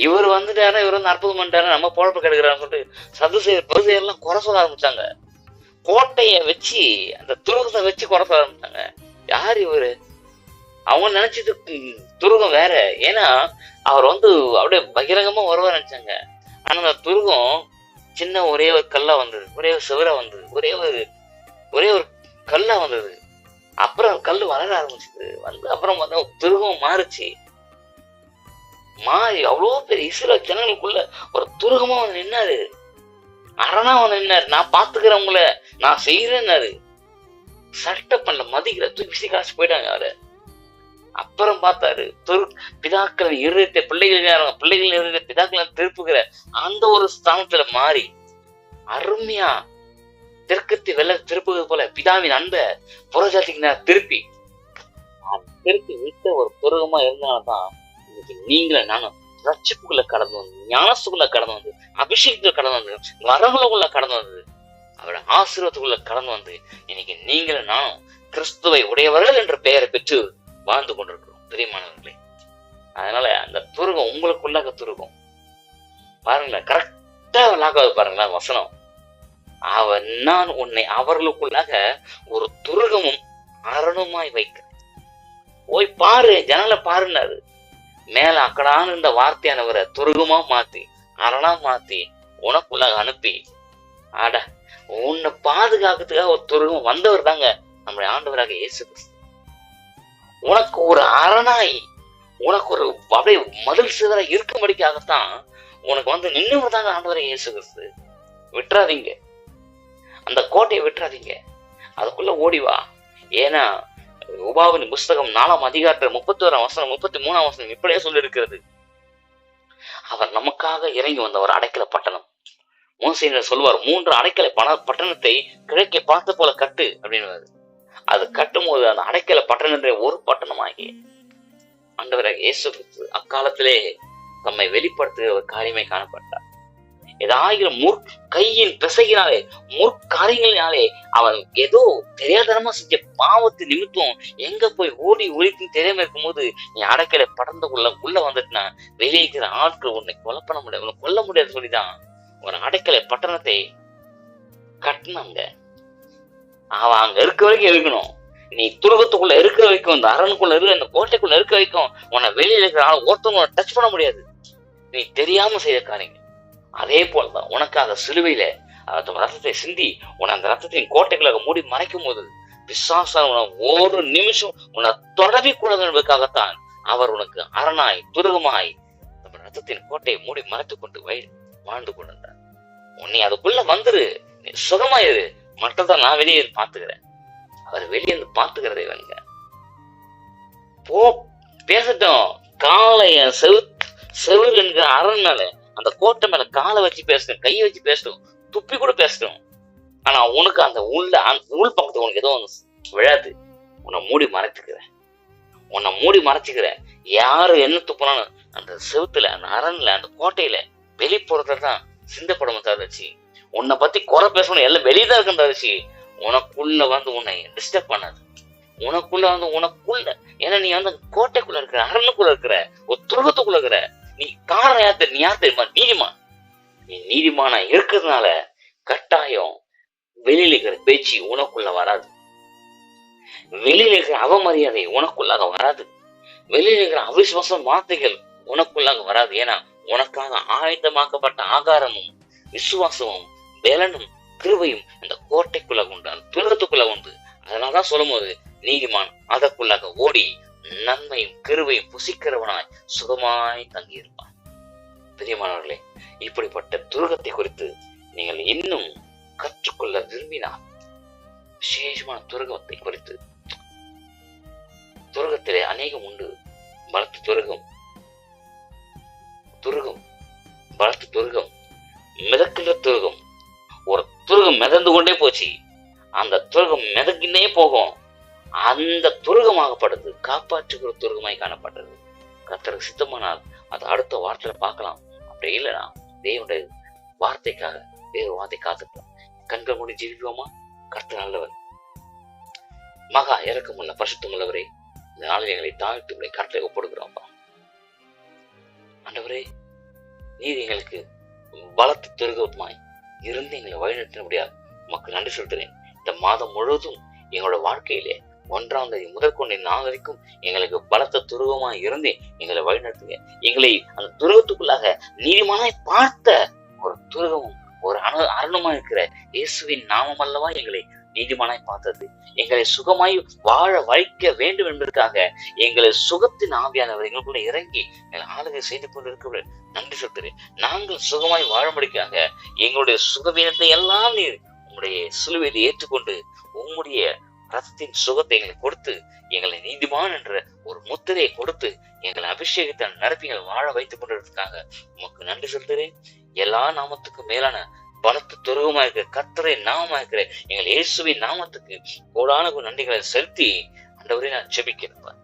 இவர் வந்துட்டாரா, இவர் வந்து அற்புதம் பண்ணிட்டாரா, நம்ம பொழப்பு கெடுக்கிறான்னு சொல்லிட்டு சதுசேயெல்லாம் குறை சொல்ல ஆரம்பிச்சாங்க. கோட்டைய வச்சு அந்த துருகத்தை வச்சு குறை சொல்ல ஆரம்பிச்சாங்க. யார் இவரு? அவங்க நினைச்சது துருகம் வேற. ஏன்னா அவர் வந்து அப்படியே பகிரங்கமா வருவார் நினைச்சாங்க. ஆனா அந்த துருகம் சின்ன ஒரே ஒரு கல்லா வந்தது, ஒரே ஒரு சிவரா வந்தது, ஒரே ஒரு கல்லா வந்தது. அப்புறம் கல்லு வளர ஆரம்பிச்சது. வந்து அப்புறம் வந்து துருகம் மாறுச்சு. மாறி அவ்வளோ பெரிய இஸ்ரவேல் ஜனங்களுக்குள்ள ஒரு துருகமா வந்து நின்னாரு, அரணா வந்து நின்னாரு. நான் பாத்துக்கிறவங்கள நான் செய்யறேன்னாரு. சட்டை பண்ணல, மதிக்கிற தூக்கி விசி காசு போயிட்டாங்க அவரு. அப்புறம் பார்த்தாரு பிதாக்கள் இருதயத்தை பிள்ளைகள் இருதயத்தை பிதாக்களை திருப்புகிற அந்த ஒரு ஸ்தானத்துல மாறி அருமையா தெற்கத்தி வெள்ள திருப்புகிறது போல பிதாவின் அன்ப புறஜாதிக்கு திருப்பி விட்ட ஒரு துருகமா இருந்தால்தான் இன்னைக்கு நீங்கள நானும் ரட்சிப்புக்குள்ள கடந்து வந்து, ஞானத்துக்குள்ள கடந்து வந்து, அபிஷேகத்துல கடந்து வந்து, வரங்களுக்குள்ள கடந்து வந்து, அவரோட ஆசீர்வாதத்துக்குள்ள கடந்து வந்து, இன்னைக்கு நீங்களும் நானும் கிறிஸ்துவை உடையவர்கள் என்ற பெயரை பெற்று வாழ்ந்து கொண்டிருக்கிறோம் பிரியமானவர்களே. அதனால அந்த துருகம் உங்களுக்குள்ளாக துருகம் பாருங்களேன், கரெக்டா லாக்காவது பாருங்களேன் வசனம். நான் உன்னை அவர்களுக்குள்ளாக ஒரு துருகமும் அரணுமாய் வைக்கிறேன். போய் பாரு, ஜனல பாருன்னாரு. மேல அக்கடான்னு இந்த வார்த்தையானவரை துருகமா மாத்தி அரணா மாத்தி உனக்குள்ளாக அனுப்பி உன்னை பாதுகாக்கிறதுக்காக ஒரு துருகம் வந்தவர் தாங்க நம்முடைய ஆண்டவராக இயேசு கிறிஸ்து. உனக்கு ஒரு அரணாய், உனக்கு ஒரு அப்படியே மதில் சிதற இருக்கும்படிக்காகத்தான் உனக்கு வந்து நின்று தாங்க ஆண்டவராக இயேசு கிறிஸ்து. விட்டுறாதீங்க, அந்த கோட்டையை விட்டுறாதீங்க, அதுக்குள்ள ஓடிவா. ஏன்னா உபாவின் புஸ்தகம் 4ஆம் அதிகாரத்துல 31ஆம் வசனம் 33ஆம் வசனம் இப்படியே சொல்லி இருக்கிறது. அவர் நமக்காக இறங்கி வந்த ஒரு அடைக்கல பட்டணம். மோசே சொல்வார், 3 அடைக்கலை பட்டணத்தை கிழக்கே பார்த்த போல கட்டு அப்படின்னு. அது கட்டும் போது அந்த அடைக்கல பட்டணத்தை ஒரு பட்டணமாகி ஆண்டவராக இயேசு கிறிஸ்து அக்காலத்திலே தம்மை வெளிப்படுத்துகிற ஒரு காரியமே காணப்பட்டார். ஏதாயிரம் கையின் பிசையினாலே முற்காரியங்களினாலே அவன் ஏதோ தெரியாதனமா செஞ்ச பாவத்து நிமித்தம் எங்க போய் ஓடி ஒழிக்குன்னு தெரியாம இருக்கும் போது நீ அடைக்கலை படர்ந்து உள்ள வந்துட்டுனா வெளியே இருக்கிற ஆட்கள் உன்னை கொலை பண்ண முடியாது, உன்னை கொல்ல முடியாது சொல்லிதான் ஒரு அடைக்கலை பட்டணத்தை கட்டினாங்க. அவன் அங்க இருக்க வரைக்கும் இருக்கணும். நீ துருகத்துக்குள்ள இருக்கிற வரைக்கும், இந்த அரணுக்குள்ள இருக்க, இந்த கோட்டைக்குள்ள இருக்க வரைக்கும் உன்னை வெளியில இருக்கிற ஆள் ஒருத்தவங்க டச் பண்ண முடியாது. நீ தெரியாம செய்த காரியங்கள். அதே போலதான் உனக்காக சிலுவையில ரத்தத்தை சிந்தி உன்னை அந்த ரத்தத்தின் கோட்டைக்குள்ள மூடி மறைக்கும் போது பிசாசான ஒரு நிமிஷம் உன்னை தொடவி கூடாது என்பதற்காகத்தான் அவர் உனக்கு அரணாய் துருகமாய் நம்ம ரத்தத்தின் கோட்டையை மூடி மறைத்து கொண்டு வாழ்ந்து கொண்டிருந்தார். உன்னை அதுக்குள்ள வந்துரு, நீ சுகமாயிரு, மற்றதான் நான் வெளியே பாத்துக்கிறேன். அவர் வெளியே இருந்து பாத்துக்கிறதே வேணுங்க. போ பேசட்டும், காலைய செவுரு என்கிற அரண் மேல அந்த கோட்டை மேல காலை வச்சு பேசணும், கையை வச்சு பேசணும், துப்பி கூட பேசணும். ஆனா உனக்கு அந்த உள் பக்கத்துல உனக்கு ஏதோ விழாது. உன்னை மூடி மறைச்சுக்கிறேன். யாரு என்ன துப்புனாலும் அந்த செவுத்துல, அந்த அரண்ல, அந்த கோட்டையில வெளிப்புறத்தான் சிந்தப்படணும் தவிர்த்து உன்னை பத்தி குறை பேசணும் எல்லாம் வெளியதான் இருக்குன்னு தவிர்த்து உனக்குள்ள வந்து உன்னை டிஸ்டர்ப் பண்ணாது. உனக்குள்ள ஏன்னா நீ வந்து கோட்டைக்குள்ள இருக்கிற, அரணுக்குள்ள இருக்கிற, ஒரு துருகத்துக்குள்ள இருக்கிற. நீ காரணம் நீ யார் தெரியுமா? நீதிமான். நீ நீதிமானா இருக்கிறதுனால கட்டாயம் வெளியில இருக்கிற பேச்சு உனக்குள்ள வராது. வெளியில இருக்கிற அவமரியாதை உனக்குள்ளாக வராது. வெளியில இருக்கிற அவிசுவாச வார்த்தைகள் உனக்குள்ளாக வராது. ஏன்னா உனக்காக ஆயத்தமாக்கப்பட்ட ஆகாரமும் விசுவாசமும் பலனும் கிருபையும் இந்த கோட்டைக்குள்ள உண்டு, அந்த துருகத்துக்குள்ள உண்டு. அதனாலதான் சொல்லும் போது நீதிமான் அதற்குள்ளாக ஓடி நன்மையும் கிருபையும் புசிக்கிறவனாய் சுகமாய் தங்கியிருப்பான். பிரியமானவர்களே, இப்படிப்பட்ட துருகத்தை குறித்து நீங்கள் இன்னும் கற்றுக்கொள்ள விரும்பினால் விசேஷமான துருகத்தை குறித்து, துருகத்திலே அநேகம் உண்டு. பலத்து துருகம், பலத்து துருகம், மிதக்கின்ற துருகம். ஒரு துருகம் மிதந்து கொண்டே போச்சு, அந்த துருகம் மிதக்கினே போகும். அந்த துருகமாகப்பட்டது காப்பாற்றுகிற துருகமாய் காணப்பட்டது. கர்த்தருக்கு சித்தமானால் அது அடுத்த வார்த்தையில பார்க்கலாம். அப்படி இல்லைன்னா தேவனுடைய வார்த்தைக்காக வேறு வார்த்தை காத்துக்கலாம். கண்கள் மூடி ஜீவிக்குவோமா? கர்த்தர் நல்லவர், மகா இறக்கமுள்ள பரிசுத்தமுள்ளவரே, இந்த நாளில் எங்களை தாழ்த்து உங்களை கர்த்தரை ஒப்படுகிறோம்ப்பா. ஆண்டவரே, நீர் எங்களுக்கு பலத்து துருகமாய் இருந்து எங்களை வழிநடத்த முடியாது. உமக்கு நன்றி சொல்கிறேன். இந்த மாதம் முழுவதும் எங்களோட வாழ்க்கையிலே 1ஆம் தேதி முதற்கொண்டு நாள் வரைக்கும் எங்களுக்கு பலத்த துருகமாய் இருந்து எங்களை வழிநடத்துங்க. எங்களை அந்த துருகத்துக்குள்ளாக நீதிமானாய் பார்த்த ஒரு துருகமும் ஒரு அரணுமா இருக்கிற இயேசுவின் நாமம் அல்லவா எங்களை நீதிமானாய் பார்த்தது. எங்களை சுகமாய் வாழ வைக்க வேண்டும் என்பதற்காக எங்களை சுகத்தின் ஆவியானவர் எங்களுக்குள்ள இறங்கி எங்களை ஆளுகை செய்து கொண்டிருக்க நன்றி சொல்கிறேன். நாங்கள் சுகமாய் வாழும்படிக்காக எங்களுடைய சுகவீனத்தை எல்லாம் நீர் உங்களுடைய சிலுவையில் ஏற்றுக்கொண்டு உம்முடைய ரத்தத்தின் சுகத்தை எங்களுக்கு கொடுத்து எங்களை நீதிமான் என்ற ஒரு முத்திரையை கொடுத்து எங்களை அபிஷேகத்தை நிரப்பி எங்களை வாழ வைத்துக் கொண்டிருக்காங்க உமக்கு நன்றி சொல்கிறேன். எல்லா நாமத்துக்கும் மேலான பலத்த துருவமா இருக்கிற கர்த்தரை நாமமா இருக்கிற எங்கள் இயேசுவின் நாமத்துக்கு கோடான நன்றிகளை செலுத்தி ஆண்டவரே நான் ஜெபிக்கிறேன்.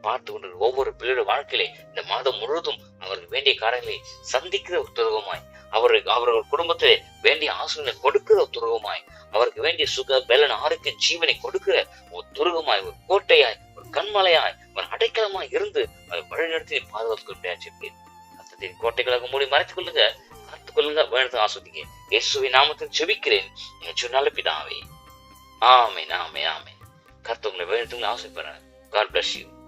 பார்த்து கொண்டு ஒவ்வொரு பிள்ளையோட வாழ்க்கையிலே இந்த மாதம் முழுவதும் அவருக்கு வேண்டிய காரியங்களை சந்திக்கிற ஒரு துருவமாய், அவர்கள் குடும்பத்திலே வேண்டிய ஆசீர்வாதங்களை கொடுக்கிற ஒரு துருவமாய், அவருக்கு வேண்டிய சுக பலன் ஆரோக்கிய ஜீவனை கொடுக்கிற ஒரு துருவமாய், ஒரு கோட்டையாய், ஒரு கண்மலையாய், ஒரு அடைக்கலமாய் இருந்து அதை வழிநடத்தி பாதுகாத்துக் கர்த்தத்தின் கோட்டைகளாக மூடி மறைத்துக் கொள்ளுங்க, காத்துக் கொள்ளுங்க, வேணத்தை ஆஸ்வதிங்க. இயேசுவின் நாமத்தில் ஜெபிக்கிறேன் எங்கள் நல்ல பிதாவே. ஆமென், ஆமென், ஆமென். கர்த்தர் உங்களை வேணத்துங்களை ஆசைப்படுறேன். God bless you.